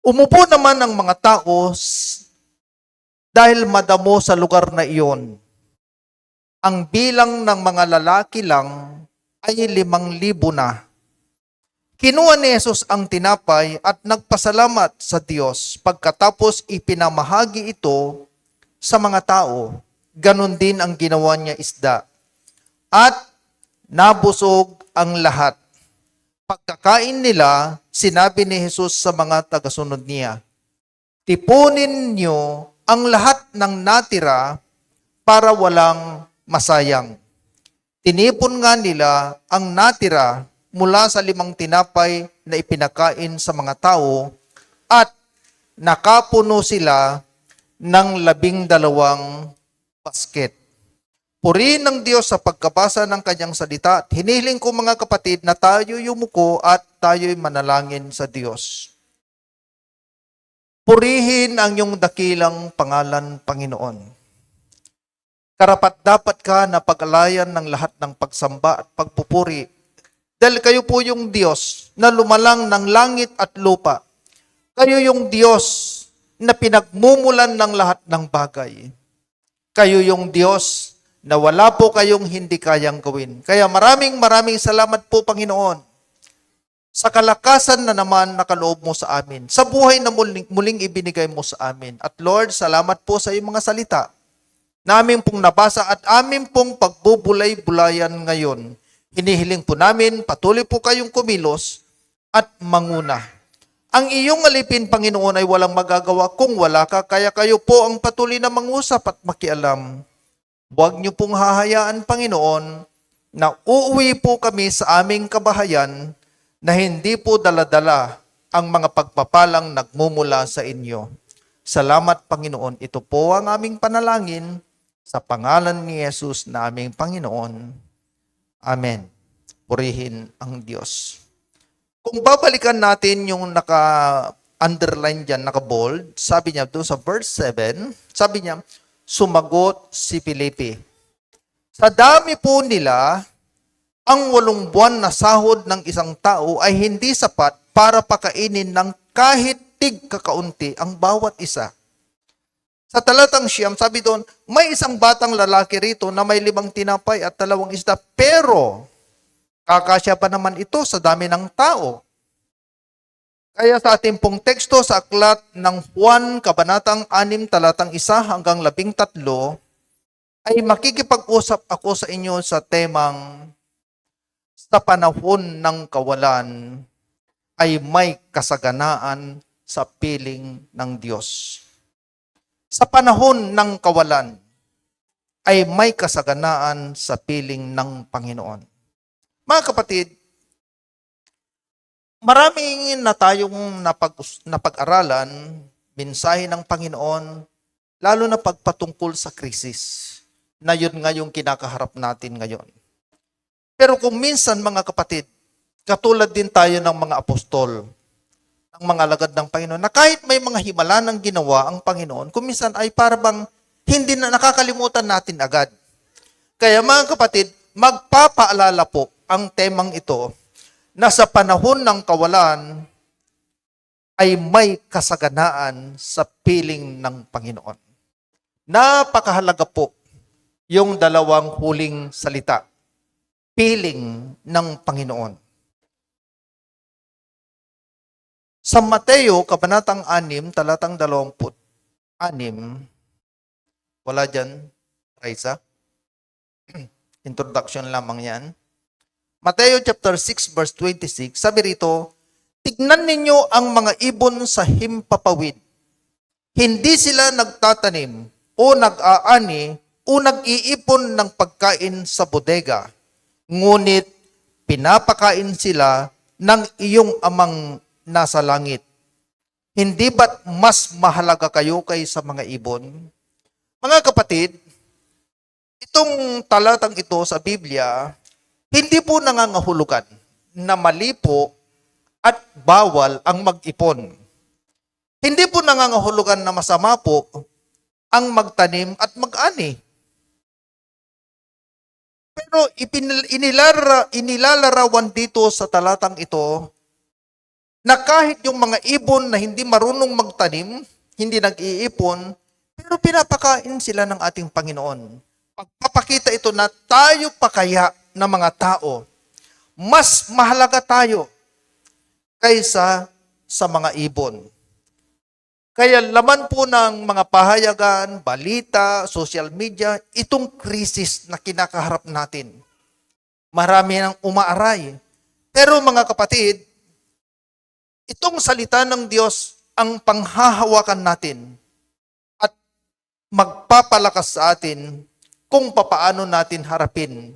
Umupo naman ang mga tao dahil madamo sa lugar na iyon. Ang bilang ng mga lalaki lang ay 5,000 na. Kinuha ni Jesus ang tinapay at nagpasalamat sa Diyos pagkatapos ipinamahagi ito sa mga tao. Ganon din ang ginawa niya isda. At nabusog ang lahat. Pagkakain nila, sinabi ni Jesus sa mga tagasunod niya, tipunin niyo ang lahat ng natira para walang masayang. Tinipon nga nila ang natira mula sa 5 tinapay na ipinakain sa mga tao at nakapuno sila ng 12 basket. Purihin ng Diyos sa pagkabasa ng kanyang salita at hinihiling ko mga kapatid na tayo yumuko at tayo'y manalangin sa Diyos. Purihin ang iyong dakilang pangalan, Panginoon. Karapat-dapat ka na pag-alayan ng lahat ng pagsamba at pagpupuri dahil kayo po yung Diyos na lumalang ng langit at lupa. Kayo yung Diyos na pinagmumulan ng lahat ng bagay. Kayo yung Diyos na wala po kayong hindi kayang gawin. Kaya maraming salamat po, Panginoon, sa kalakasan na naman nakaloob mo sa amin, sa buhay na muling ibinigay mo sa amin. At Lord, salamat po sa iyong mga salita namin pong nabasa at amin pong pagbubulay-bulayan ngayon. Hinihiling po namin, patuloy po kayong kumilos at manguna. Ang iyong alipin, Panginoon, ay walang magagawa kung wala ka, kaya kayo po ang patuloy na mangusap at makialam. Huwag niyo pong hahayaan, Panginoon, na uuwi po kami sa aming kabahayan na hindi po daladala ang mga pagpapalang nagmumula sa inyo. Salamat, Panginoon. Ito po ang aming panalangin sa pangalan ni Jesus na aming Panginoon. Amen. Purihin ang Diyos. Kung babalikan natin yung naka-underline dyan, naka-bold, sabi niya doon sa verse 7, sabi niya, sumagot si Felipe, sa dami po nila, ang 8 buwan na sahod ng isang tao ay hindi sapat para pakainin ng kahit tig kakaunti ang bawat isa. Sa talatang siyam, sabi doon, may isang batang lalaki rito na may 5 tinapay at 2 isda, pero kakasya pa naman ito sa dami ng tao. Kaya sa ating pong teksto sa aklat ng Juan, Kabanatang 6, talatang 1 hanggang 13, ay makikipag-usap ako sa inyo sa temang sa panahon ng kawalan ay may kasaganaan sa piling ng Diyos. Sa panahon ng kawalan ay may kasaganaan sa piling ng Panginoon. Mga kapatid, marami na tayong napag-aralan, mensahe ng Panginoon, lalo na pagpatungkol sa krisis, na yun nga yung kinakaharap natin ngayon. Pero kung minsan, mga kapatid, katulad din tayo ng mga apostol, ng mga alagad ng Panginoon, na kahit may mga himala ng ginawa ang Panginoon, kung minsan ay parang hindi na nakakalimutan natin agad. Kaya mga kapatid, magpapaalala po ang temang ito na sa panahon ng kawalan ay may kasaganaan sa piling ng Panginoon. Napakahalaga po yung dalawang huling salita, piling ng Panginoon. Sa Mateo, Kabanatang 6, talatang 26, wala dyan, Raisa? Introduction lamang yan. Mateo chapter 6, verse 26, sabi rito, tignan ninyo ang mga ibon sa himpapawid. Hindi sila nagtatanim o nag-aani o nag-iipon ng pagkain sa bodega. Ngunit pinapakain sila ng iyong amang nasa langit. Hindi ba't mas mahalaga kayo kaysa mga ibon? Mga kapatid, itong talatang ito sa Biblia, hindi po nangangahulugan na mali po at bawal ang mag-ipon. Hindi po nangangahulugan na masama po ang magtanim at mag-ani. Pero inilalarawan dito sa talatang ito na kahit yung mga ibon na hindi marunong magtanim, hindi nag-iipon, pero pinapakain sila ng ating Panginoon. Pagpapakita ito na tayo pa kaya na mga tao, mas mahalaga tayo kaysa sa mga ibon. Kaya laman po ng mga pahayagan, balita, social media, itong krisis na kinakaharap natin. Marami nang umaaray. Pero mga kapatid, itong salita ng Diyos ang panghahawakan natin at magpapalakas sa atin kung papaano natin harapin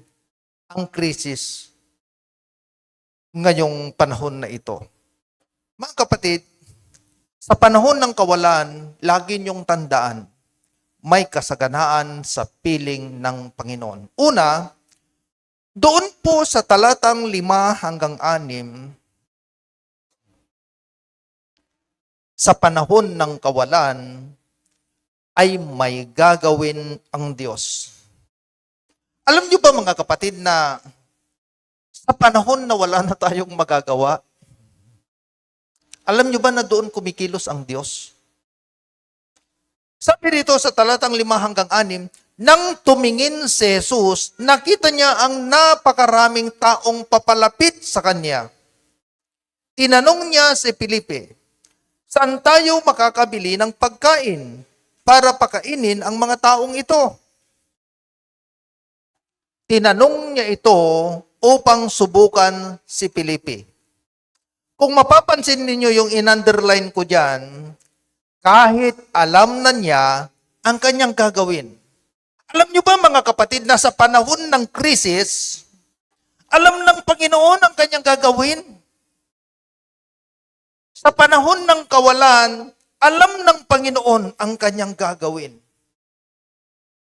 ang krisis ngayong panahon na ito. Mga kapatid, sa panahon ng kawalan, lagi niyong tandaan, may kasaganaan sa piling ng Panginoon. Una, doon po sa talatang 5 hanggang 6, sa panahon ng kawalan, ay may gagawin ang Diyos. Alam niyo ba mga kapatid na sa panahon na wala na tayong magagawa, alam niyo ba na doon kumikilos ang Diyos? Sabi rito sa talatang 5 hanggang 6, nang tumingin si Jesus, nakita niya ang napakaraming taong papalapit sa Kanya. Tinanong niya si Felipe, saan tayo makakabili ng pagkain para pakainin ang mga taong ito? Tinanong niya ito upang subukan si Felipe. Kung mapapansin ninyo yung in-underline ko dyan, kahit alam na niya ang kanyang gagawin. Alam niyo ba mga kapatid na sa panahon ng krisis, alam ng Panginoon ang kanyang gagawin? Sa panahon ng kawalan, alam ng Panginoon ang kanyang gagawin.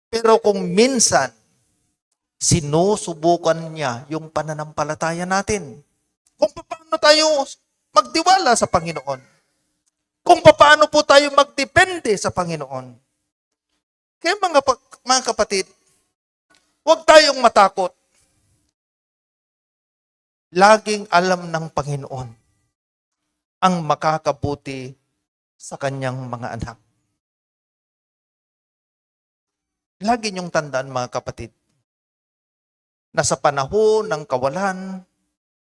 Pero kung minsan, sinusubukan niya yung pananampalataya natin. Kung paano tayo magtiwala sa Panginoon. Kung paano po tayo magdepende sa Panginoon. Kaya mga kapatid, huwag tayong matakot. Laging alam ng Panginoon ang makakabuti sa kanyang mga anak. Lagi niyong tandaan mga kapatid, na sa panahon ng kawalan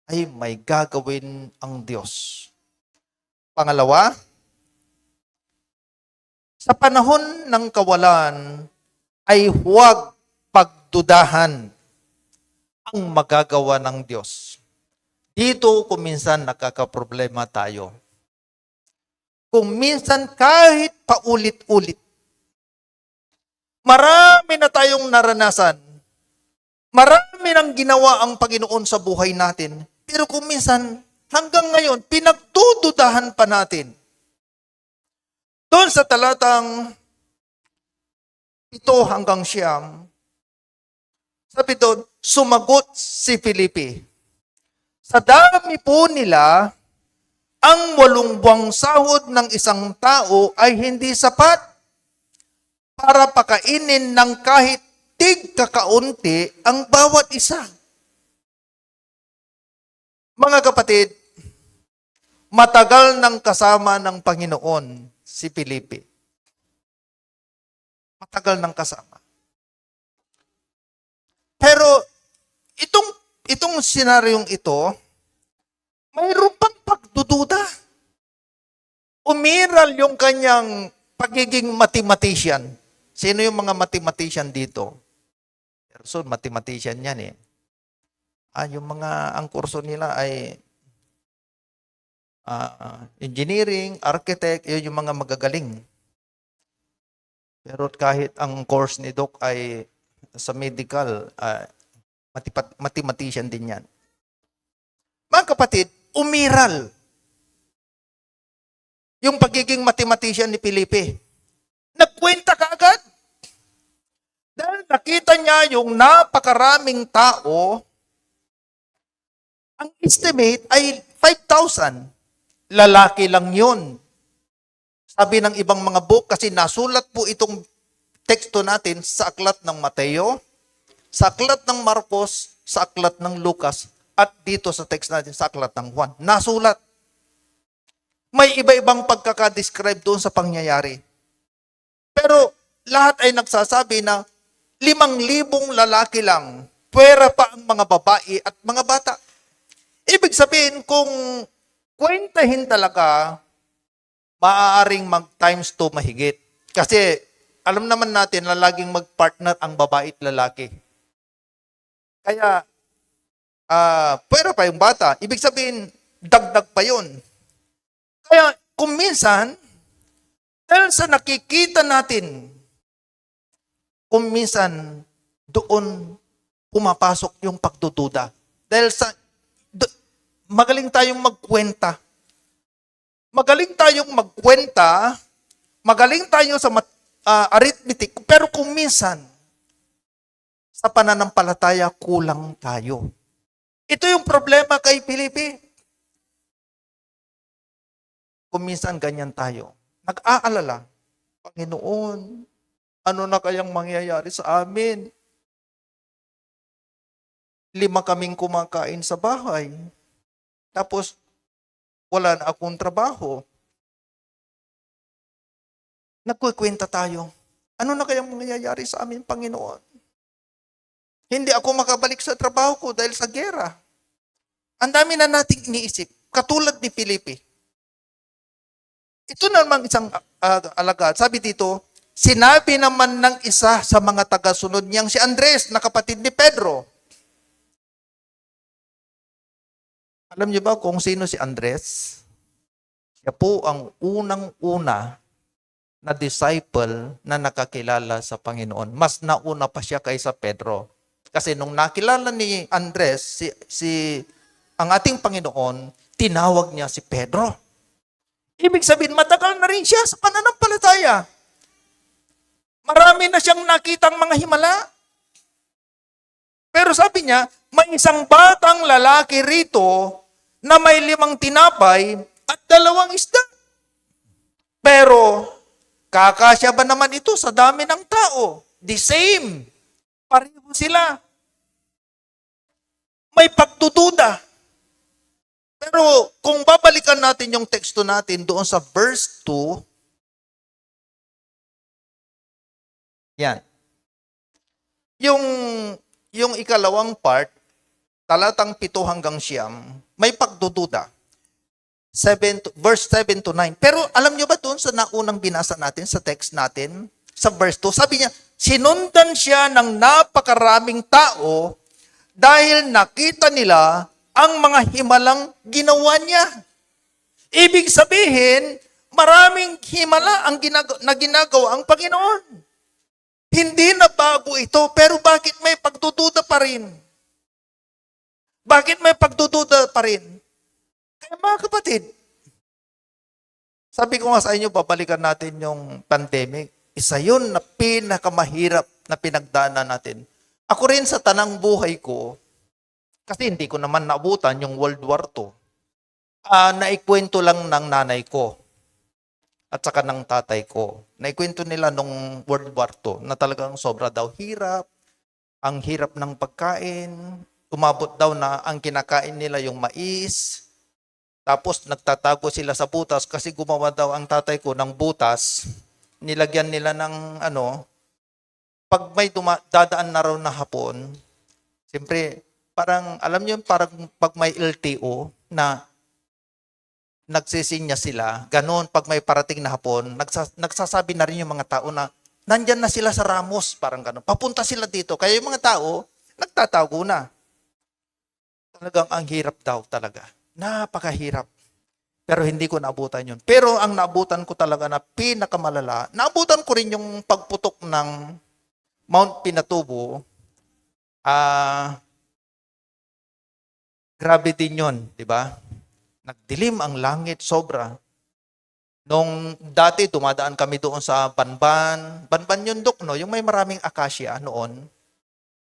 ay may gagawin ang Diyos. Pangalawa, sa panahon ng kawalan ay huwag pagdudahan ang magagawa ng Diyos. Dito kung minsan nakakaproblema tayo. Kung minsan kahit paulit-ulit, marami na tayong naranasan. Marami nang ginawa ang Panginoon sa buhay natin. Pero kung minsan, hanggang ngayon, pinagdududahan pa natin. Doon sa talatang 7 hanggang 9, sabi doon, sumagot si Felipe. Sa dami po nila, ang 8 buwang sahod ng isang tao ay hindi sapat para pakainin ng kahit kakaunti ang bawat isa. Mga kapatid, matagal nang kasama ng Panginoon si Felipe. Matagal nang kasama. Pero itong senaryong ito, mayroon pang pagdududa. Umiral yung kanyang pagiging mathematician. Sino yung mga mathematician dito? So, mathematician yan eh. Yung mga, ang kurso nila ay engineering, architect, yun yung mga magagaling. Pero kahit ang course ni Doc ay sa medical, mathematician din yan. Mga kapatid, umiral yung pagiging mathematician ni Felipe. Nagkwenta ka agad. Dahil nakita niya yung napakaraming tao, ang estimate ay 5,000. Lalaki lang yun. Sabi ng ibang mga book, kasi nasulat po itong teksto natin sa aklat ng Mateo, sa aklat ng Marcos, sa aklat ng Lucas, at dito sa text natin sa aklat ng Juan. Nasulat. May iba-ibang pagkakadescribe doon sa pangyayari. Pero lahat ay nagsasabi na 5,000 lalaki lang, pwera pa ang mga babae at mga bata. Ibig sabihin, kung kwentahin talaga, maaaring mag times 2 mahigit. Kasi alam naman natin na laging magpartner ang babae at lalaki. Kaya, pwera pa yung bata. Ibig sabihin, dagdag pa yun. Kaya, kung minsan, dahil sa nakikita natin, kung minsan, doon pumapasok yung pagdududa. Dahil sa, magaling tayong magkwenta. Magaling tayong magkwenta, magaling tayo sa arithmetic, pero kung minsan, sa pananampalataya, kulang tayo. Ito yung problema kay Felipe. Kung minsan ganyan tayo, nag-aalala, Panginoon, ano na kayang mangyayari sa amin? 5 kaming kumakain sa bahay. Tapos, wala na akong trabaho. Nagkukwenta tayo. Ano na kayang mangyayari sa amin, Panginoon? Hindi ako makabalik sa trabaho ko dahil sa gera. Ang dami na nating iniisip. Katulad ni Felipe. Ito naman isang alagad. Sabi dito, sinabi naman ng isa sa mga tagasunod niyang si Andres, na kapatid ni Pedro. Alam niyo ba kung sino si Andres? Siya po ang unang-una na disciple na nakakilala sa Panginoon. Mas nauna pa siya kaysa Pedro. Kasi nung nakilala ni Andres, ang ating Panginoon, tinawag niya si Pedro. Ibig sabihin, matagal na rin siya sa pananampalataya. Marami na siyang nakitang mga himala. Pero sabi niya, may isang batang lalaki rito na may 5 tinapay at 2 isda. Pero, kakasya ba naman ito sa dami ng tao? The same. Pareho sila. May pagdududa. Pero kung babalikan natin yung teksto natin doon sa verse 2, yan. yung, yung ikalawang part, talatang 7 hanggang 9, may pagdududa. Verse 7 to 9. Pero alam nyo ba doon sa naunang binasa natin, sa text natin, sa verse 2, sabi niya, sinundan siya ng napakaraming tao dahil nakita nila ang mga himalang ginawa niya. Ibig sabihin, maraming himala ang na ginagawa ang Panginoon. Hindi na bago ito, pero bakit may pagdududa pa rin? Bakit may pagdududa pa rin? Kaya mga kapatid, sabi ko nga sa inyo, babalikan natin yung pandemic. Isa yun na pinakamahirap na pinagdaanan natin. Ako rin sa tanang buhay ko, kasi hindi ko naman naabutan yung World War II, naikwento lang ng nanay ko at saka ng tatay ko. Naikwento nila nung World War II na talagang sobra daw hirap, ang hirap ng pagkain, umabot daw na ang kinakain nila yung mais, tapos nagtatago sila sa butas kasi gumawa daw ang tatay ko ng butas, nilagyan nila ng pag may dadaan na raw na hapon, siyempre, parang, alam niyo, parang pag may LTO na nagsisinya sila, ganun, pag may parating na hapon, nagsasabi na rin yung mga tao na, nandyan na sila sa Ramos, parang ganun. Papunta sila dito. Kaya yung mga tao, nagtatago na. Talagang ang hirap daw talaga. Napakahirap. Pero hindi ko naabutan yun. Pero ang naabutan ko talaga na pinakamalala, naabutan ko rin yung pagputok ng Mount Pinatubo. Grabe din yun, di ba? Nagdilim ang langit, sobra. Nung dati, dumadaan kami doon sa Banban. Banban yun, Dok, no? Yung may maraming akasya noon.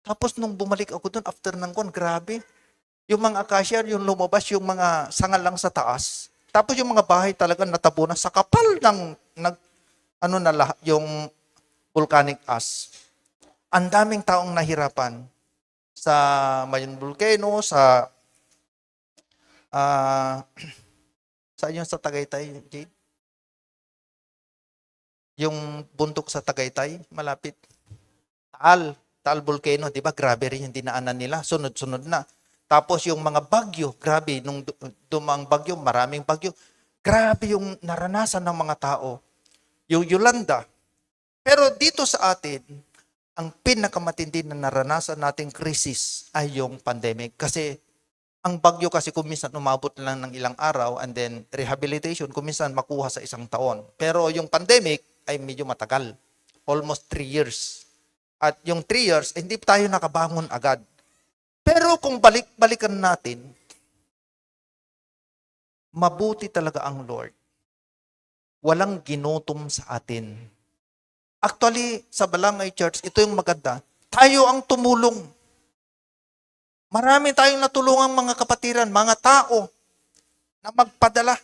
Tapos nung bumalik ako doon, after ng grabe. Yung mga akasya, yung lumabas, yung mga sangal lang sa taas. Tapos yung mga bahay talaga natabunan sa kapal ng yung volcanic ash. Ang daming taong nahirapan sa Mayon Volcano, sa saan yun sa Tagaytay, Jade? Yung bundok sa Tagaytay, malapit. Taal Volcano, di ba? Grabe rin yung dinaanan nila. Sunod-sunod na. Tapos yung mga bagyo, grabe, nung dumang bagyo, maraming bagyo. Grabe yung naranasan ng mga tao. Yung Yolanda. Pero dito sa atin, ang pinakamatindi na naranasan nating krisis ay yung pandemic. Kasi ang bagyo kasi kung minsan umabot lang ng ilang araw and then rehabilitation kung minsan makuha sa 1 taon. Pero yung pandemic ay medyo matagal. Almost 3 years. At yung 3 years, hindi tayo nakabangon agad. Pero kung balikan natin, mabuti talaga ang Lord. Walang ginutom sa atin. Actually, sa Balangay Church, ito yung maganda. Tayo ang tumulong. Marami tayong natulungang mga kapatiran, mga tao na magpadala.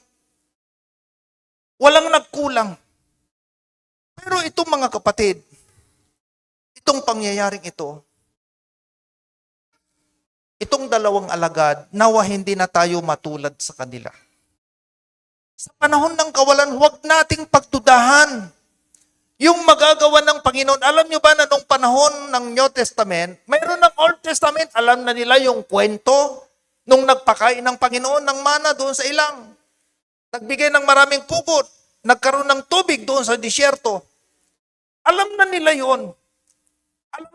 Walang nagkulang. Pero itong mga kapatid, itong pangyayaring ito, itong 2 alagad, nawa hindi na tayo matulad sa kanila. Sa panahon ng kawalan, huwag nating pagdudahan yung magagawa ng Panginoon. Alam nyo ba na nung panahon ng New Testament, mayroon ng Old Testament, alam na nila yung kwento nung nagpakain ng Panginoon ng mana doon sa ilang. Nagbigay ng maraming pugot, nagkaroon ng tubig doon sa disyerto. Alam na nila yon.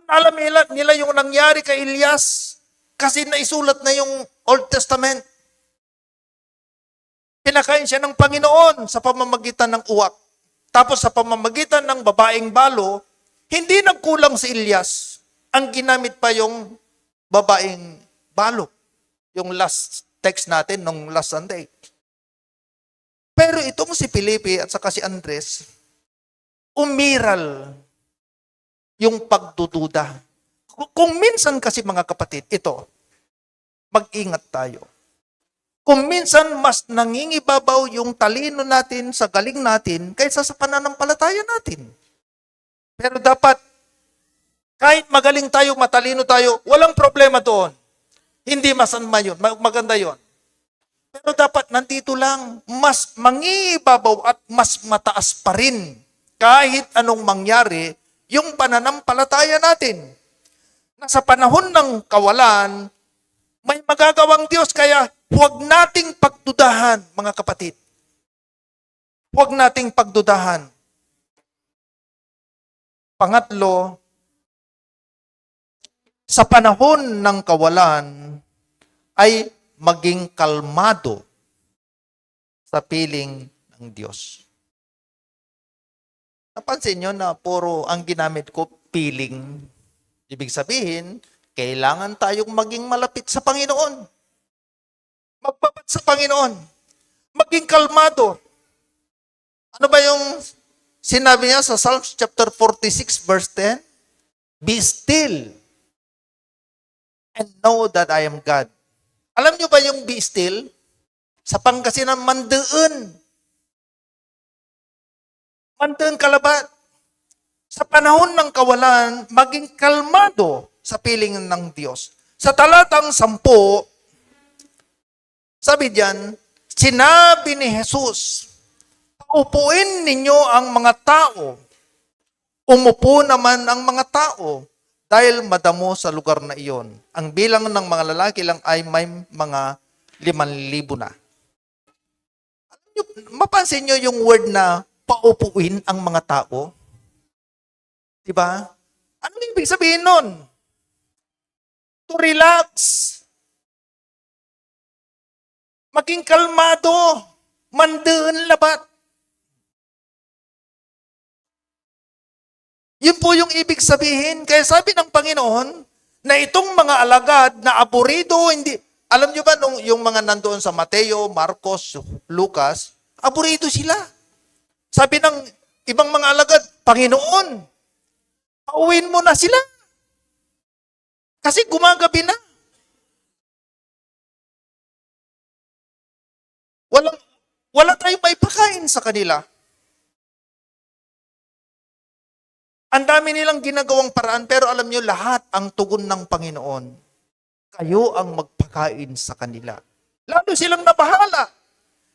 Alam nila yung nangyari kay Elias. Kasi naisulat na yung Old Testament. Pinakain siya ng Panginoon sa pamamagitan ng uwak. Tapos sa pamamagitan ng babaeng balo, hindi nagkulang si Elias. Ang ginamit pa yung babaeng balo. Yung last text natin nung last Sunday. Pero itong si Felipe at saka si Andres, umiral yung pagdududa. Kung minsan kasi mga kapatid, ito, mag-ingat tayo. Kung minsan mas nangingibabaw yung talino natin sa galing natin kaysa sa pananampalataya natin. Pero dapat, kahit magaling tayo, matalino tayo, walang problema doon. Hindi masama yun, maganda yun. Pero dapat nandito lang, mas mangingibabaw at mas mataas pa rin kahit anong mangyari yung pananampalataya natin. na sa panahon ng kawalan, may magagawang Diyos. Kaya huwag nating pagdudahan, mga kapatid. Huwag nating pagdudahan. Pangatlo, sa panahon ng kawalan ay maging kalmado sa piling ng Diyos. Napansin nyo na puro ang ginamit ko, piling. Ibig sabihin, kailangan tayong maging malapit sa Panginoon. Magpapat sa Panginoon. Maging kalmado. Ano ba yung sinabi niya sa Psalms chapter 46 verse 10? Be still and know that I am God. Alam niyo ba yung be still? Sa Pangasinan, mandeun. Mandeun kalabat. Sa panahon ng kawalan, maging kalmado sa piling ng Diyos. Sa talatang 10, sabi diyan, sinabi ni Jesus, paupuin ninyo ang mga tao. Umupo naman ang mga tao dahil madamo sa lugar na iyon. Ang bilang ng mga lalaki lang ay may mga 5,000 na. Mapansin nyo yung word na paupuin ang mga tao? Diba? Anong ibig sabihin nun? To relax. Maging kalmado. Mandeun labat. Yun po yung ibig sabihin. Kaya sabi ng Panginoon, na itong mga alagad na aburido, hindi, alam nyo ba nung yung mga nandoon sa Mateo, Marcos, Lucas, aburido sila. Sabi ng ibang mga alagad, Panginoon, pauwiin mo na sila. Kasi gumagabi na. Wala tayong maipakain sa kanila. Ang dami nilang ginagawang paraan, pero alam nyo, lahat ang tugon ng Panginoon. Kayo ang magpakain sa kanila. Lalo silang nabahala.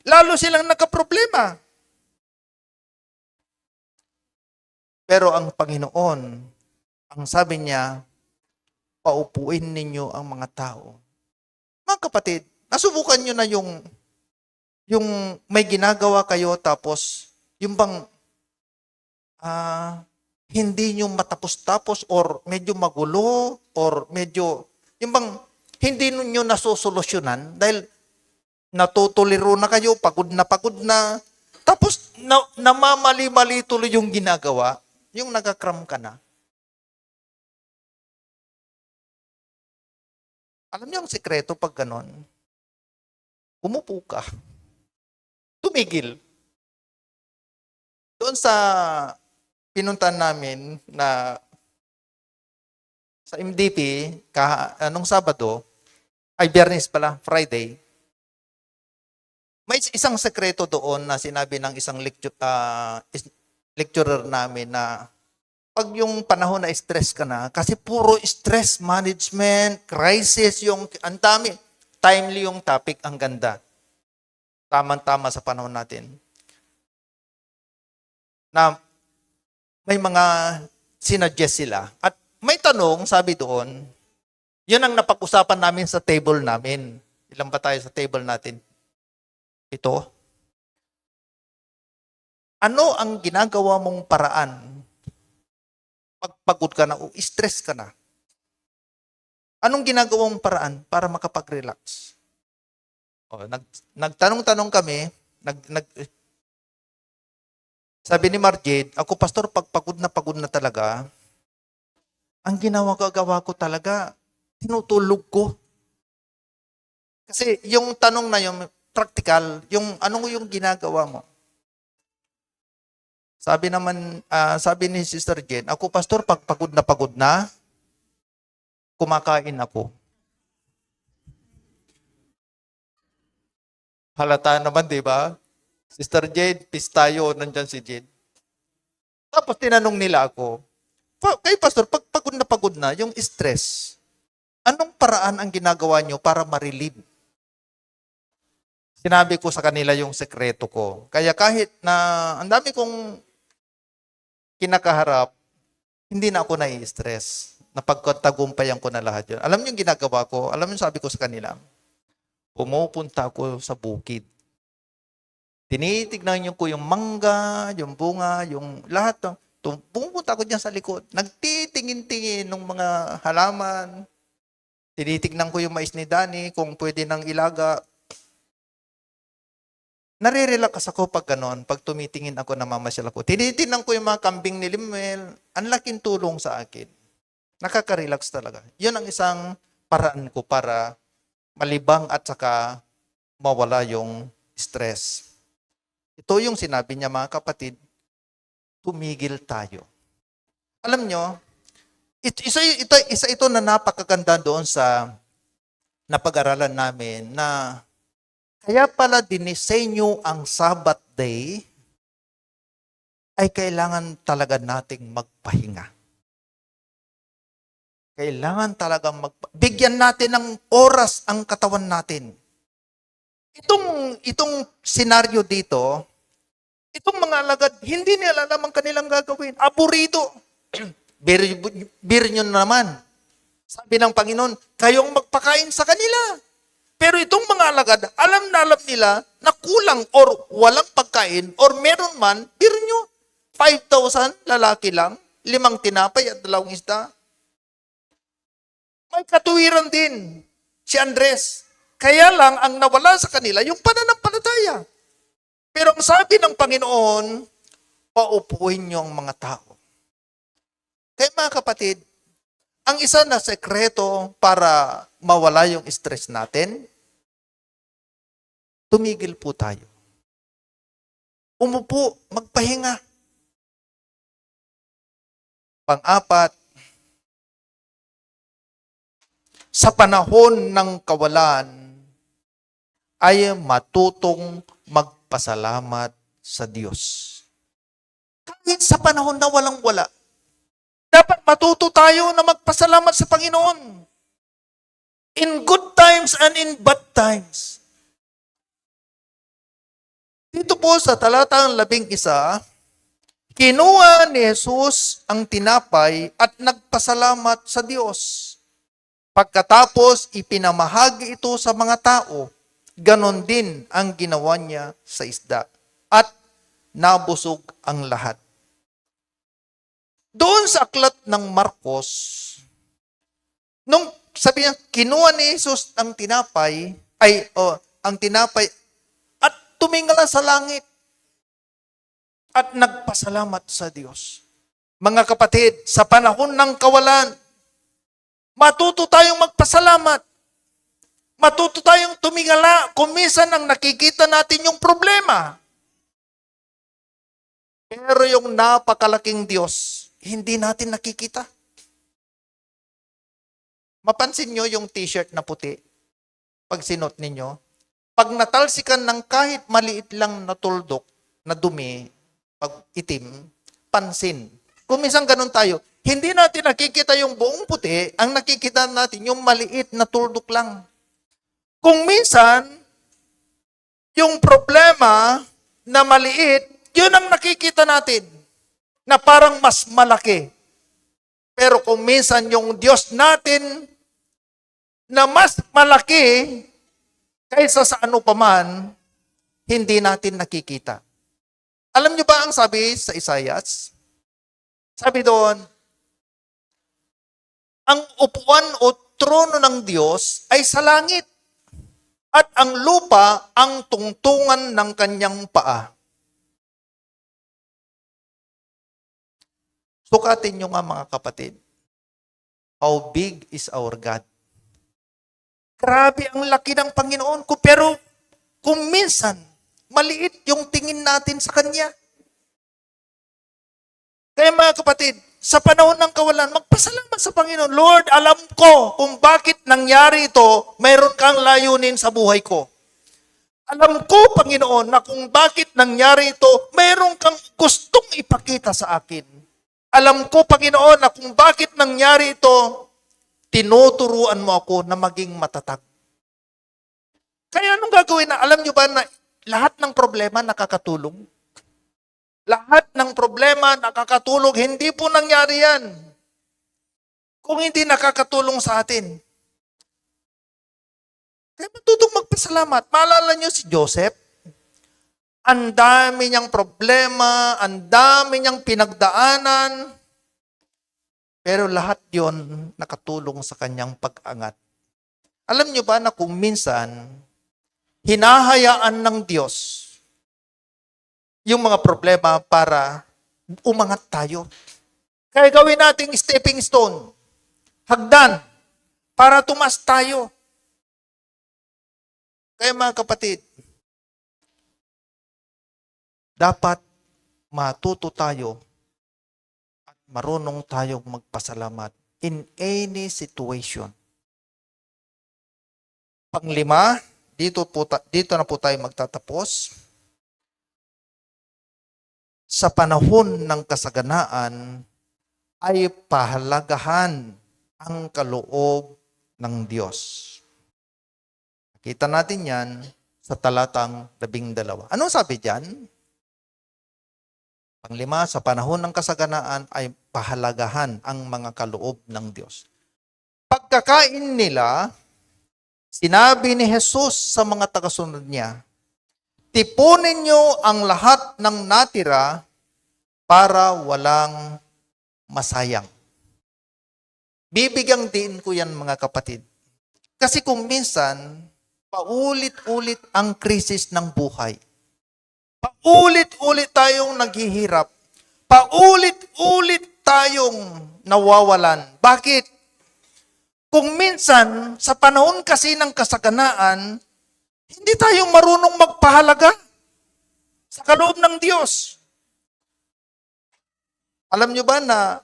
Lalo silang nagkaproblema. Pero ang Panginoon, ang sabi niya, paupuin ninyo ang mga tao. Mga kapatid, nasubukan nyo na yung may ginagawa kayo tapos yung bang hindi nyo matapos-tapos or medyo magulo or medyo, yung bang hindi nyo nasusolusyonan dahil natutuliro na kayo, pagod na, tapos namamali-mali tuloy yung ginagawa, yung nagakram ka na. Alam niyo ang sekreto pag ganon? Umupo ka. Tumigil. Doon sa pinuntan namin na sa MDP, nung Sabado, ay Biyernes pala, Friday, may isang sekreto doon na sinabi ng isang lecturer namin na pag yung panahon na stress ka na, kasi puro stress management, crisis, ang dami, timely yung topic, ang ganda. Tama-tama sa panahon natin. Na may mga sinuggest sila. At may tanong, sabi doon, yun ang napag-usapan namin sa table namin. Ilan ba tayo sa table natin? Ito. Ano ang ginagawa mong paraan pag pagod ka na o stress ka na? Anong ginagawa mong paraan para makapag-relax? Nagtanong-tanong kami, sabi ni Marjade, ako pastor, pag pagod na talaga, ang gagawa ko talaga, tinutulog ko. Kasi yung tanong na yung practical, yung anong yung ginagawa mo? Sabi ni Sister Jen, ako pastor, pag pagod na, kumakain ako. Halata naman, di ba? Sister Jade, pistayo, nandyan si Jade. Tapos tinanong nila ako, kayo pastor, pag pagod na, yung stress, anong paraan ang ginagawa nyo para ma-relieve? Sinabi ko sa kanila yung sekreto ko. Kaya kahit na ang dami kong kinakaharap, hindi na ako nai-stress. napagkatagumpayan ko na lahat yun. Alam niyo yung ginagawa ko? Alam niyo sabi ko sa kanila? Pumupunta ako sa bukid. Tinitignan niyo ko yung mangga, yung bunga, yung lahat. Pumunta ako dyan sa likod. Nagtitingin-tingin ng mga halaman. Tinitignan ko yung mais ni Danny, kung pwede nang ilaga. Nare-relax ako pag ganon, pag tumitingin ako, namamasyal ako. Tinitingnan ko yung mga kambing ni Limuel. Ang laking tulong sa akin. Nakaka-relax talaga. Yun ang isang paraan ko para malibang at saka mawala yung stress. Ito yung sinabi niya, mga kapatid, tumigil tayo. Alam nyo, isa ito na napakaganda doon sa napag-aralan namin na kaya pala dinisenyo ang Sabbath day ay kailangan talaga nating magpahinga. Kailangan talaga bigyan natin ng oras ang katawan natin. Itong senaryo dito, itong mga alagad, hindi nila alam ang kanilang gagawin. Aburito. Bir nyo naman. Sabi ng Panginoon, kayong magpakain sa kanila. Pero itong mga alagad, alam na alam nila na kulang or walang pagkain or meron man, bir nyo, 5,000 lalaki lang, 5 tinapay at 2 isda. May katuwiran din si Andres. Kaya lang, ang nawala sa kanila, yung pananampalataya. Pero ang sabi ng Panginoon, paupuin niyo ang mga tao. Kaya mga kapatid, ang isa na sekreto para mawala yung stress natin, tumigil po tayo. Umupo, magpahinga. Pang-apat, sa panahon ng kawalan, ay matutong magpasalamat sa Diyos. Kahit sa panahon na walang-wala, dapat matuto tayo na magpasalamat sa Panginoon. In good times and in bad times. Dito po sa talatang 11, kinuha ni Jesus ang tinapay at nagpasalamat sa Diyos. Pagkatapos, ipinamahagi ito sa mga tao. Ganon din ang ginawa niya sa isda. At nabusog ang lahat. Doon sa aklat ng Marcos, nung sabi niya, kinuha ni Jesus ang tinapay, at tumingala sa langit at nagpasalamat sa Diyos. Mga kapatid, sa panahon ng kawalan, matuto tayong magpasalamat. Matuto tayong tumingala kung minsan ang nakikita natin yung problema. Pero yung napakalaking Diyos, hindi natin nakikita. Mapansin nyo yung t-shirt na puti. Pag sinot ninyo, pag natalsikan ng kahit maliit lang na tuldok, na dumi, pag itim, pansin. Kung minsan ganun tayo, hindi natin nakikita yung buong puti, ang nakikita natin yung maliit na tuldok lang. Kung minsan, yung problema na maliit, yun ang nakikita natin, na parang mas malaki. Pero kung minsan yung Diyos natin, na mas malaki, kaysa sa ano paman, hindi natin nakikita. Alam niyo ba ang sabi sa Isaias? Sabi doon, ang upuan o trono ng Diyos ay sa langit at ang lupa ang tungtungan ng kanyang paa. Sukatin nyo nga mga kapatid. How big is our God? Grabe ang laki ng Panginoon ko, pero kung minsan, maliit yung tingin natin sa Kanya. Kaya mga kapatid, sa panahon ng kawalan, magpasalamat sa Panginoon. Lord, alam ko kung bakit nangyari ito, mayroon kang layunin sa buhay ko. Alam ko, Panginoon, na kung bakit nangyari ito, mayroon kang gustong ipakita sa akin. Alam ko, Panginoon, na kung bakit nangyari ito, tinuturuan mo ako na maging matatag. Kaya anong gagawin na? Alam nyo ba na lahat ng problema nakakatulong? Lahat ng problema nakakatulong. Hindi po nangyari yan. kung hindi nakakatulong sa atin. Kaya matutong magpasalamat. Maalala niyo si Joseph? Ang dami niyang problema, ang dami niyang pinagdaanan, pero lahat yon nakatulong sa kanyang pag-angat. Alam niyo ba na kung minsan, hinahayaan ng Diyos yung mga problema para umangat tayo. Kaya gawin nating stepping stone, hagdan, para tumas tayo. Kaya mga kapatid, dapat matuto tayo at marunong tayong magpasalamat in any situation. Panglima, dito na po tayo magtatapos. Sa panahon ng kasaganaan ay pahalagahan ang kaloob ng Diyos. Kita natin yan sa talatang 12. Anong sabi diyan? Panglima, sa panahon ng kasaganaan ay pahalagahan ang mga kaloob ng Diyos. Pagkakain nila, sinabi ni Jesus sa mga tagasunod niya, tipunin niyo ang lahat ng natira para walang masayang. Bibigyang din ko yan mga kapatid. Kasi kung minsan, paulit-ulit ang krisis ng buhay. Paulit-ulit tayong naghihirap. Paulit-ulit tayong nawawalan. Bakit? Kung minsan, sa panahon kasi ng kasaganaan, hindi tayo marunong magpahalaga sa kaloob ng Diyos. Alam nyo ba na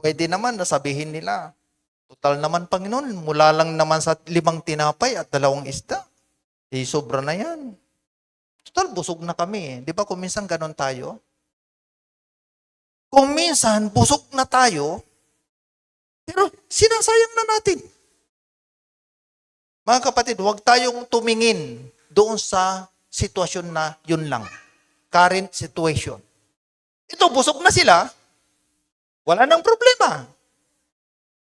pwede naman na sabihin nila, total naman Panginoon, mula lang naman sa 5 tinapay at 2 isda. Sobra na yan. Total, busog na kami. Di ba kung minsan ganon tayo? Kung minsan, busog na tayo, pero sinasayang na natin. Mga kapatid, huwag tayong tumingin doon sa sitwasyon na yun lang. Current situation. Ito, busog na sila. Wala nang problema.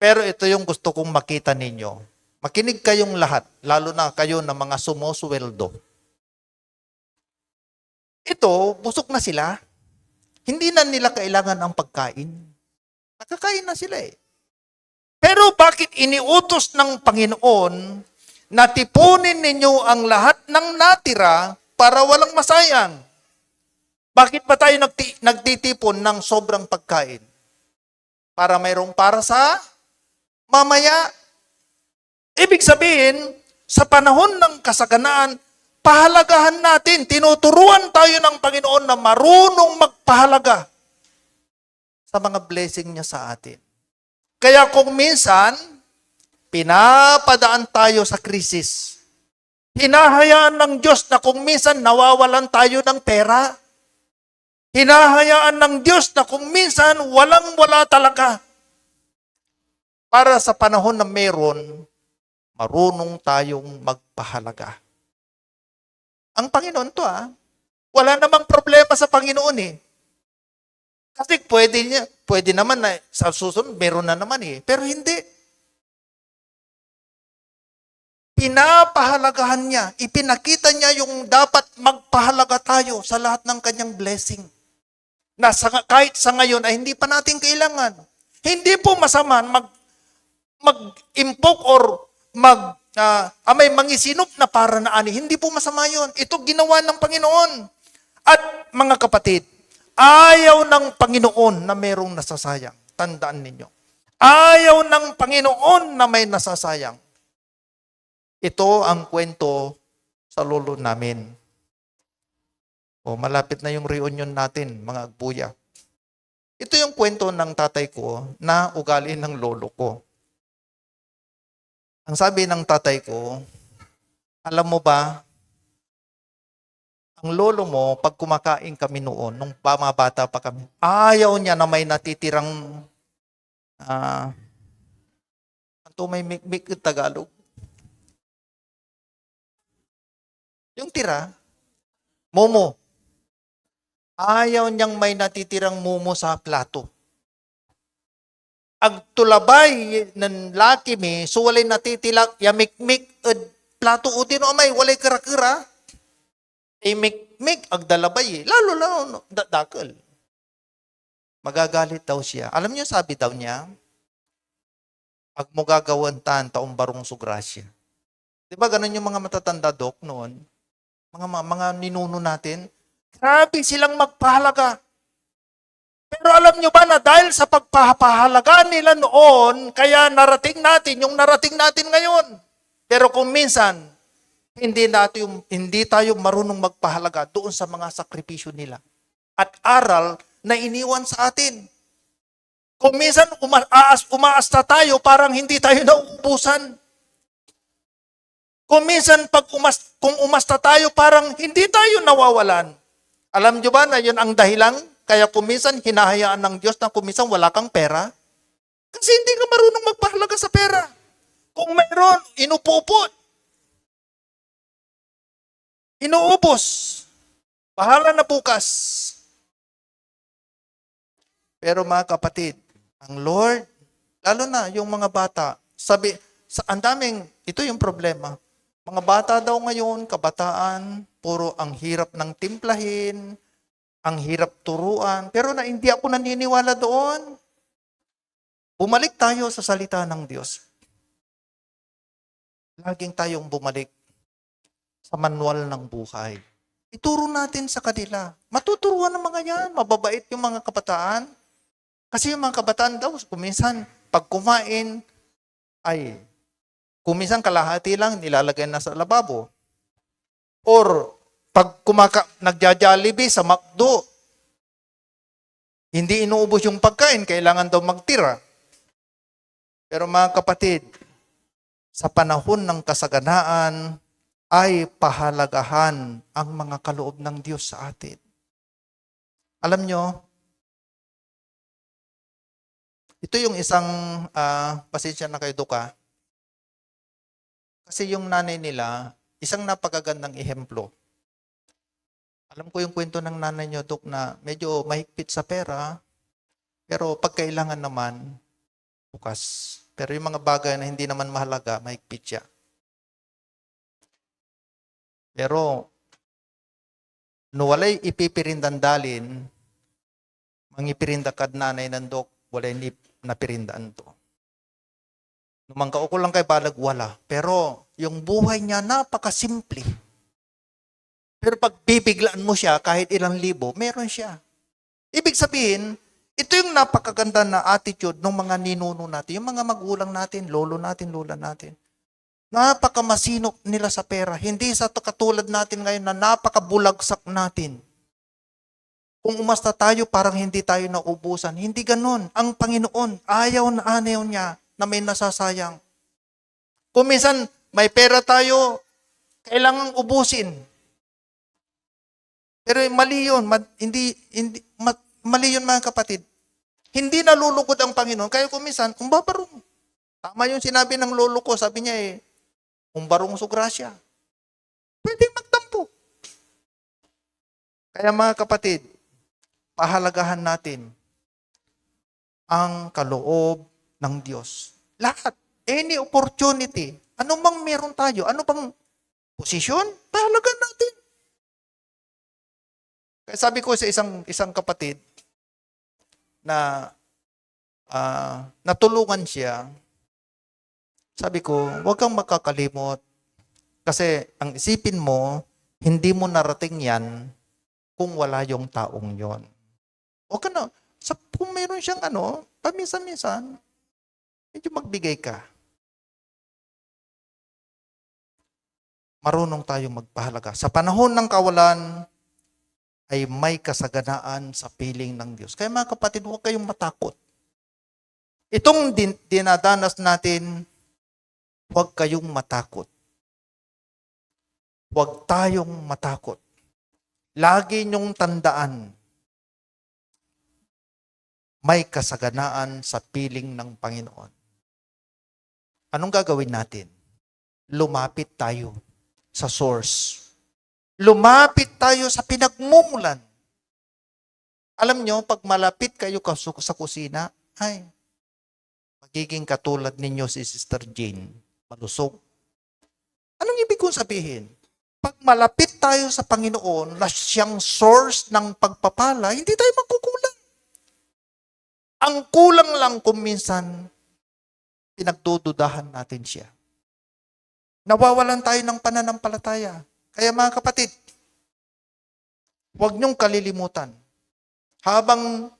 Pero ito yung gusto kong makita ninyo. Makinig kayong lahat, lalo na kayo na mga sumusweldo. Ito, busog na sila. Hindi na nila kailangan ang pagkain. Nakakain na sila eh. Pero bakit iniutos ng Panginoon na tipunin ninyo ang lahat ng natira para walang masayang? Bakit ba tayo nagtitipon ng sobrang pagkain? Para mayroong para sa mamaya. Ibig sabihin, sa panahon ng kasaganaan, pahalagahan natin, tinuturuan tayo ng Panginoon na marunong magpahalaga sa mga blessing niya sa atin. Kaya kung minsan, pinapadaan tayo sa krisis. Hinahayaan ng Diyos na kung minsan nawawalan tayo ng pera. Hinahayaan ng Diyos na kung minsan walang-wala talaga. Para sa panahon na meron, marunong tayong magpahalaga. Ang Panginoon to wala namang problema sa Panginoon eh. Kasi pwede naman na sa susunod, meron na naman eh. Pero hindi. Pinapahalagahan niya, ipinakita niya yung dapat magpahalaga tayo sa lahat ng kanyang blessing. Na kahit sa ngayon ay hindi pa natin kailangan. Hindi po masama mag-impok or may mangisinop na para na ani. Hindi po masama yun. Ito ginawa ng Panginoon. At mga kapatid, ayaw ng Panginoon na mayroong nasasayang. Tandaan ninyo. Ayaw ng Panginoon na may nasasayang. Ito ang kwento sa lolo namin. Malapit na yung reunion natin, mga agbuya. Ito yung kwento ng tatay ko na ugali ng lolo ko. Ang sabi ng tatay ko, alam mo ba, ang lolo mo, pag kumakain kami noon, nung bata pa kami, ayaw niya na may natitirang, may mikmik Tagalog. Yung tira, momo. Ayaw niyang may natitirang momo sa plato. agtulabay ng laki mi, so walay natitilak, yamikmik, plato utin o may, walay kara-kara, mikmik, agdalabay, lalo, dakal. Magagalit daw siya. Alam niyo, sabi daw niya, ag mo gagawantan taong barong sugrasya. Di ba ganun yung mga matatanda, Dok, noon? Mga ninuno natin, grabe silang magpahalaga. Pero alam nyo ba na dahil sa pagpapahalaga nila noon, kaya narating natin yung narating natin ngayon. Pero kung minsan, hindi tayo marunong magpahalaga doon sa mga sakripisyo nila. At aral na iniwan sa atin. Kung minsan umaasta tayo, parang hindi tayo nauubusan. Kung minsan kung umasta tayo, parang hindi tayo nawawalan. Alam nyo ba na yun ang dahilan? Kaya kuminsan hinahayaan ng Diyos na kuminsan wala kang pera. Kasi hindi ka marunong magpahalaga sa pera. Kung mayroon, inupupot. Inuubos. Bahala na bukas. Pero mga kapatid, ang Lord, lalo na yung mga bata, ang daming, ito yung problema. Mga bata daw ngayon, kabataan, puro ang hirap ng timplahin, ang hirap turuan, pero hindi ako naniniwala doon. Bumalik tayo sa salita ng Diyos. Laging tayong bumalik sa manual ng buhay. Ituro natin sa kanila. Matuturuan ng mga yan. Mababait yung mga kabataan. Kasi yung mga kabataan daw, kuminsan, pag kumain, kuminsan kalahati lang, nilalagay na sa lababo. Or, pag nagja-Jollibee sa McDo, hindi inuubos yung pagkain, kailangan daw magtira. Pero mga kapatid, sa panahon ng kasaganaan, ay pahalagahan ang mga kaloob ng Diyos sa atin. Alam nyo, ito yung isang, pasensya na kayo Duka, kasi yung nanay nila, isang napakagandang ehemplo. Alam ko yung kwento ng nanay niyo, Dok, na medyo mahigpit sa pera, pero pag kailangan naman, bukas. Pero yung mga bagay na hindi naman mahalaga, mahigpit siya. Pero, walay ipipirindandalin, mangipirindakad nanay ng Dok, walay napirindaan to. Numangka ko lang kay balag, wala. Pero, yung buhay niya, napakasimple. Pero pag bibiglaan mo siya, kahit ilang libo, meron siya. Ibig sabihin, ito yung napakaganda na attitude ng mga ninuno natin, yung mga magulang natin, lolo natin, lola natin. Napakamasinop nila sa pera. Hindi sa katulad natin ngayon na napakabulagsak natin. Kung umasta tayo, parang hindi tayo naubusan. Hindi ganun. Ang Panginoon, ayaw niya na may nasasayang. Kung minsan may pera tayo, kailangang ubusin. Pero mali yun, mali yun mga kapatid. Hindi nalulugod ang Panginoon. Kaya kuminsan, umbabarong. Tama yung sinabi ng lolo ko, sabi niya umbarong sugrasya. Pwede magtampo. Kaya mga kapatid, pahalagahan natin ang kaloob ng Diyos. Lahat, any opportunity, ano bang meron tayo, ano bang posisyon, pahalagahan natin. Kaya sabi ko sa isang kapatid na natulungan siya, sabi ko, huwag kang makakalimot kasi ang isipin mo, hindi mo narating yan kung wala yung taong yon. Huwag ka na, kung meron siyang paminsan-minsan, medyo magbigay ka. Marunong tayong magpahalaga. Sa panahon ng kawalan, ay may kasaganaan sa piling ng Diyos. Kaya mga kapatid, huwag kayong matakot. Itong dinadanas natin, huwag kayong matakot. Huwag tayong matakot. Lagi niyong tandaan, may kasaganaan sa piling ng Panginoon. Anong gagawin natin? Lumapit tayo sa source. Lumapit tayo sa pinagmumulan. Alam nyo, pag malapit kayo sa kusina, magiging katulad ninyo si Sister Jane, malusog. Anong ibig kong sabihin? Pag malapit tayo sa Panginoon na siyang source ng pagpapala, hindi tayo magkukulang. Ang kulang lang kung minsan, pinagdududahan natin siya. Nawawalan tayo ng pananampalataya. Kaya mga kapatid, huwag niyong kalilimutan. Habang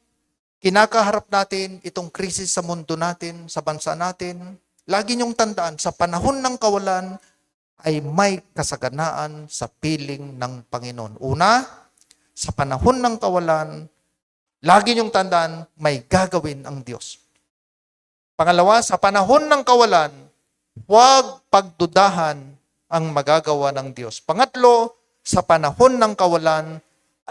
kinakaharap natin itong krisis sa mundo natin, sa bansa natin, lagi niyong tandaan, sa panahon ng kawalan, ay may kasaganaan sa piling ng Panginoon. Una, sa panahon ng kawalan, lagi niyong tandaan, may gagawin ang Diyos. Pangalawa, sa panahon ng kawalan, huwag pagdudahan ang magagawa ng Diyos. Pangatlo, sa panahon ng kawalan,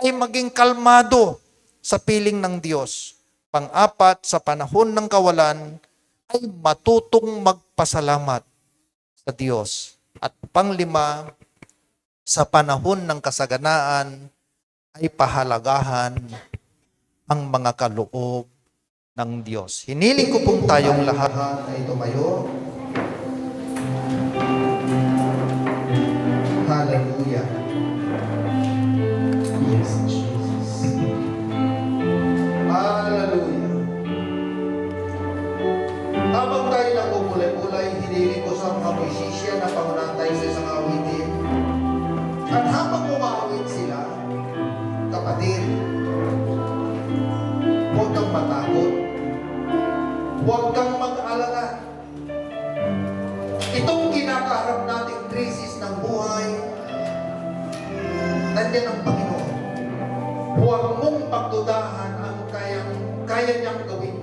ay maging kalmado sa piling ng Diyos. Pang-apat, sa panahon ng kawalan, ay matutong magpasalamat sa Diyos. At panglima, sa panahon ng kasaganaan, ay pahalagahan ang mga kaloob ng Diyos. Hiniling ko pong tayong lahat ay tumayo. Hallelujah. Yes, Jesus. Hallelujah. Habang tayo nagpupulay-pulay, hiniling ko sa mga musician na pangunahan tayo sa isang awitin. At habang umaawit sila, kapatid, huwag kang matakot. Huwag kang mag-alala. Itong kinakaharap nating krisis ng buhay, nandiyan ang Panginoon. Huwag mong pagdudahan ang kaya niyang gawin.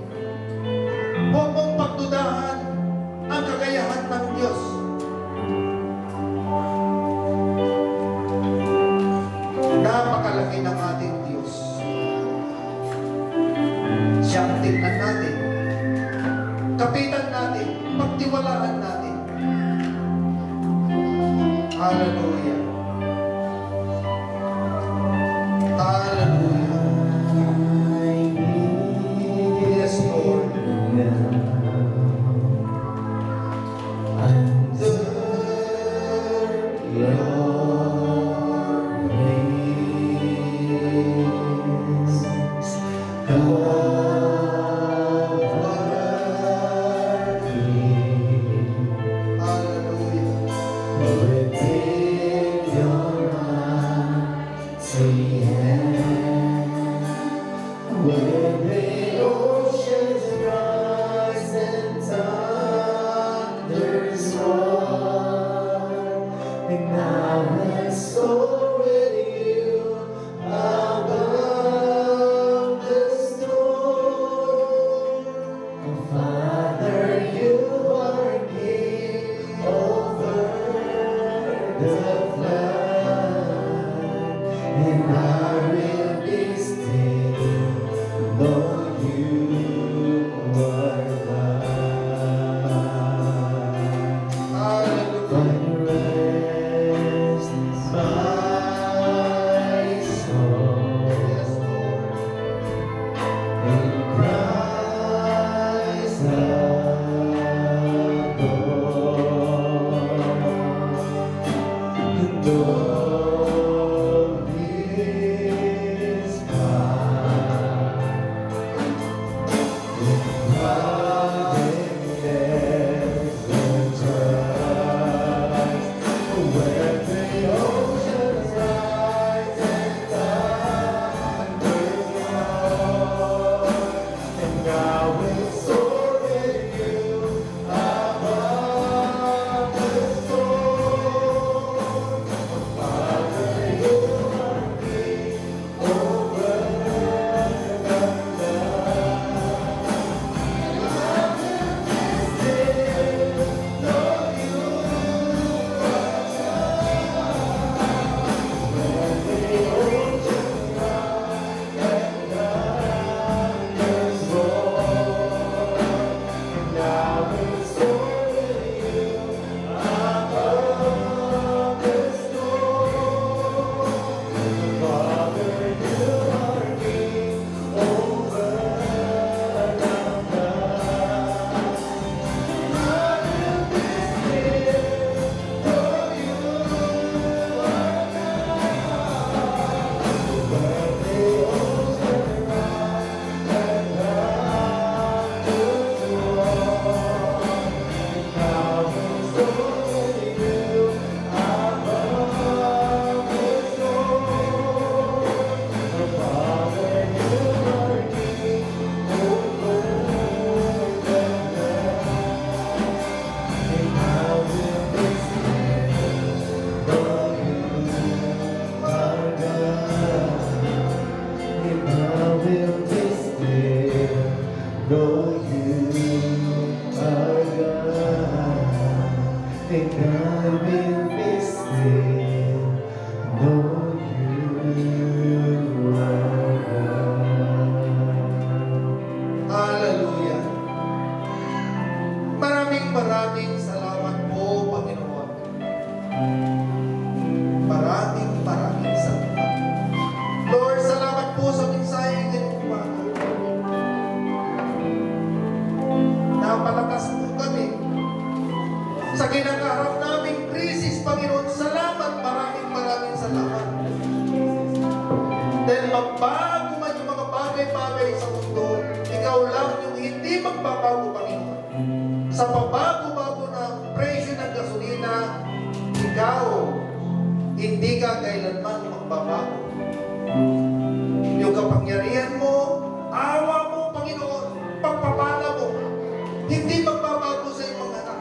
Huwag mong pagdudahan ang kakayahan ng Diyos. Napakalaki ng ating Diyos. Siyang tingnan natin. Kapitan natin. Pagtiwalaan natin. Hallelujah. Hallelujah. Yes, Lord. Christ I've been visited, Lord, you are God. Hallelujah. Maraming salamat po, Panginoon. Maraming salamat. Lord, salamat po sa mensahe ngayong umaga. Napalakas po kami sa kinakaharap naming krisis, Panginoon. Salamat, maraming salamat. Dahil magbago man yung mga bagay-bagay sa mundo, ikaw lang yung hindi magbabago, Panginoon. Sa pabago-bago ng presyo ng gasolina, ikaw, hindi ka kailanman magbabago. Yung kapangyarihan mo, awa mo, Panginoon, pagpapala mo, hindi magbabago sa iyong mga anak.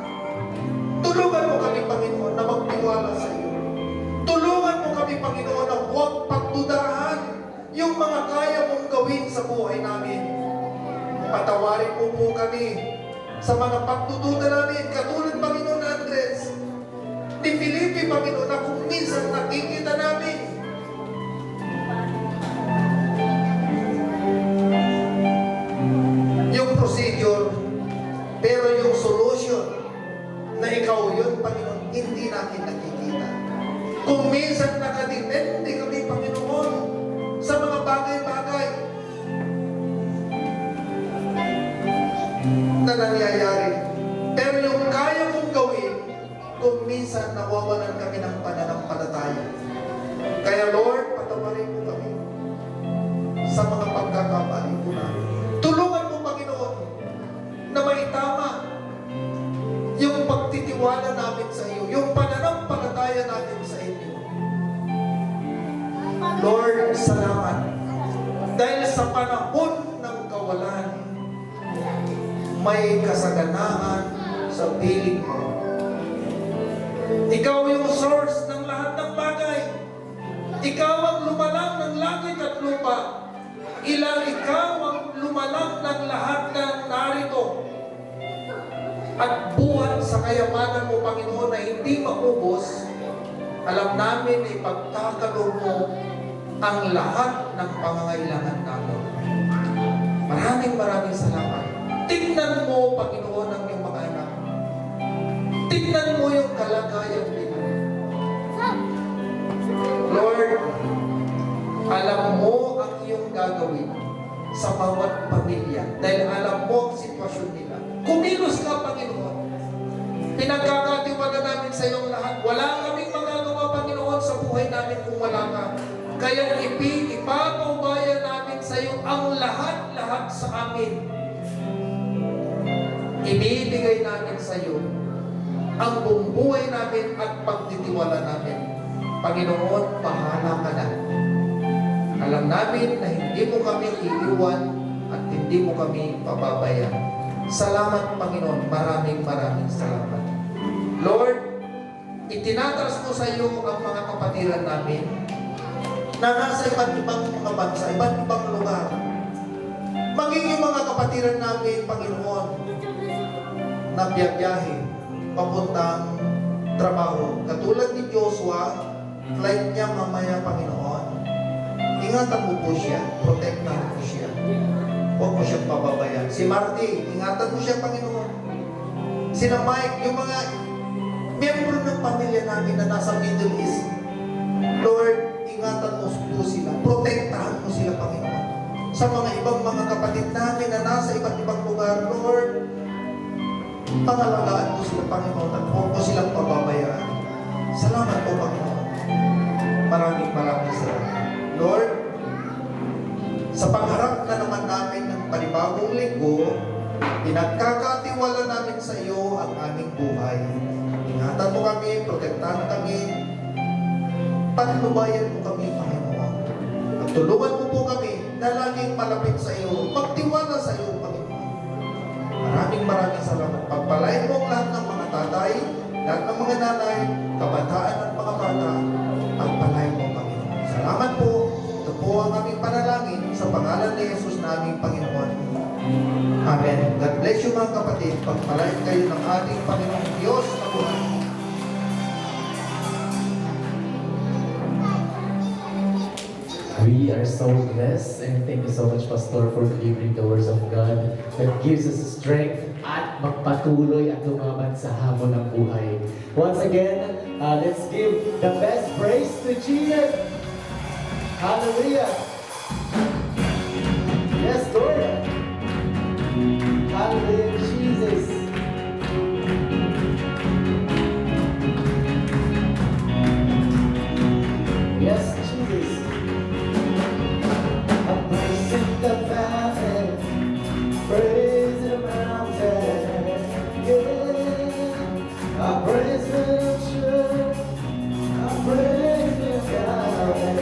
Tulungan mo kami, Panginoon, na magtiwala sa iyo. Tulungan mo kami, Panginoon, na huwag pagdudahan yung mga kaya mong gawin sa buhay namin. Patawarin mo po kami sa mga pagdududa namin, katulad, Panginoon, Andres, ni Felipe, Panginoon, na kung minsan nakikita namin yung procedure, pero yung solution na ikaw yun, Panginoon, hindi natin nakikita. Kung minsan nakadepende kami, Panginoon, sa mga bagay-bagay na nangyayari, pero yung kaya mong gawin, kung minsan nawawalan kami ng pananampalataya. Kaya Lord, patawarin mo kami sa mga pagkakamali po namin. Tulungan mo, Panginoon, na maitama yung pagtitiwala namin sa iyo, yung pananampalataya natin sa inyo. Lord, salamat. Dahil sa panahon ng kawalan, may kasaganaan sa piling mo. Ikaw yung source ng lahat ng bagay. Ikaw ang lumalang ng langit at lupa. Ikaw ang lumalang ng lahat ng narito. At buhat sa kayamanan mo, Panginoon, na hindi maubos, alam namin na ipagtakalog mo ang lahat ng pangangailangan namin. Maraming salamat. Tingnan mo, Panginoon, ang iyong mga anak. Tingnan mo yung kalagayan nila. Lord, alam mo ang iyong gagawin sa bawat pamilya dahil alam mo ang sitwasyon nila. Kumilos ka, Panginoon. Pinagkakatiwala namin sa iyong lahat. Wala kaming magagawa, Panginoon, sa buhay namin kung wala ka. Kaya ipapaubaya namin sa iyo ang lahat sa amin. Ibibigay namin sa iyo ang buong buhay namin at pagtitiwala namin. Panginoon, bahala ka na. Alam namin na hindi mo kami iiwan at hindi mo kami pababayaan. Salamat, Panginoon. Maraming salamat. Lord, itinataas ko sa iyo ang mga kapatiran namin na nasa iba't ibang mga bansa, iba't ibang lugar. Maging yung mga kapatiran namin, Panginoon, na biyahe, papuntang trabaho. Katulad ni Joshua, flight niya mamaya, Panginoon. Ingatan mo po siya, protektahan mo siya. Huwag mo siyang pababayaan. Si Marty, ingatan mo siya, Panginoon. Sina Mike, yung mga miyembro ng pamilya namin na nasa Middle East, Lord, ingatan mo po sila. Protektahan mo sila, Panginoon. Sa mga ibang mga kapatid namin na nasa iba't ibang lugar, Lord, pangalagaan mo sila, Panginoon, at huwag mo silang pababayaan. Salamat po, Panginoon. Maraming salamat. Lord, sa pagharap na naman namin ng panibagong linggo, pinagkakatiwala namin sa iyo ang aming buhay. Ingatan mo kami, protektahan kami, patnubayan mo kami, Panginoon. At tulungan mo po kami na laging malapit sa iyo, magtiwala sa iyo, Panginoon. Maraming salamat. Pagpalain mo ang lahat ng mga tatay, lahat ng mga nanay, kabataan at mga bata, pagpalain mo, Panginoon. Salamat po. Ito po ang aming panalangin sa pangalan ni Jesus na aming Panginoon. Amen. God bless you, mga kapatid. Pagpalain kayo ng ating Panginoong Diyos na buhay. We are so blessed and thank you so much, Pastor, for delivering the words of God that gives us strength at magpatuloy at lumaban sa hamon ng buhay. Once again, let's give the best praise to Jesus. Hallelujah. Yes, Lord. Hallelujah, Jesus. Yes, Jesus. A praise in the valley, praise in the mountain. Yeah, a praise in the church, a praise in the valley,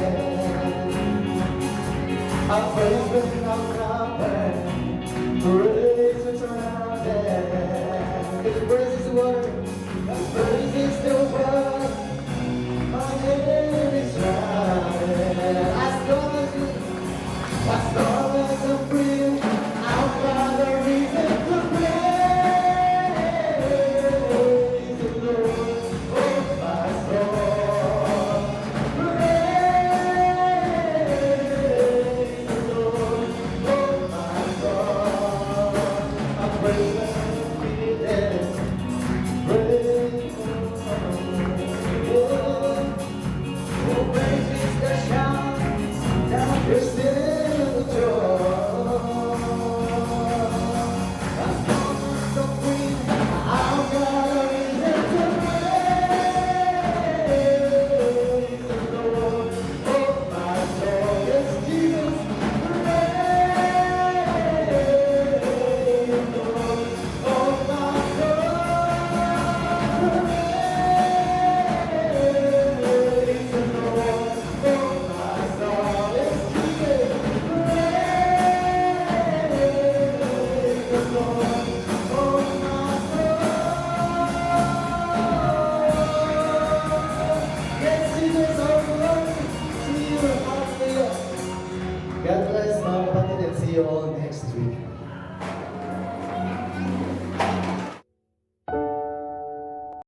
a praise in the mountain, praise in the mountain. His praise is the word, His praise is the word. My name is right. As long as I'm free, I'll find a reason to praise the Lord. Oh, my soul, praise the Lord. Oh, my soul, I praise and feel it. Praise the Lord. Oh, praise is the shout that we're still joy. As long as I'm free, I've got a reason to praise the Lord. Oh, my soul, yes, Jesus, praise the Lord. Oh, my soul, praise the Lord. Oh, my soul, yes, Jesus, praise the Lord. Oh, my soul. Yes, Jesus, oh, glory to you. Hallelujah. God bless, mga kapatid, and see you all next week.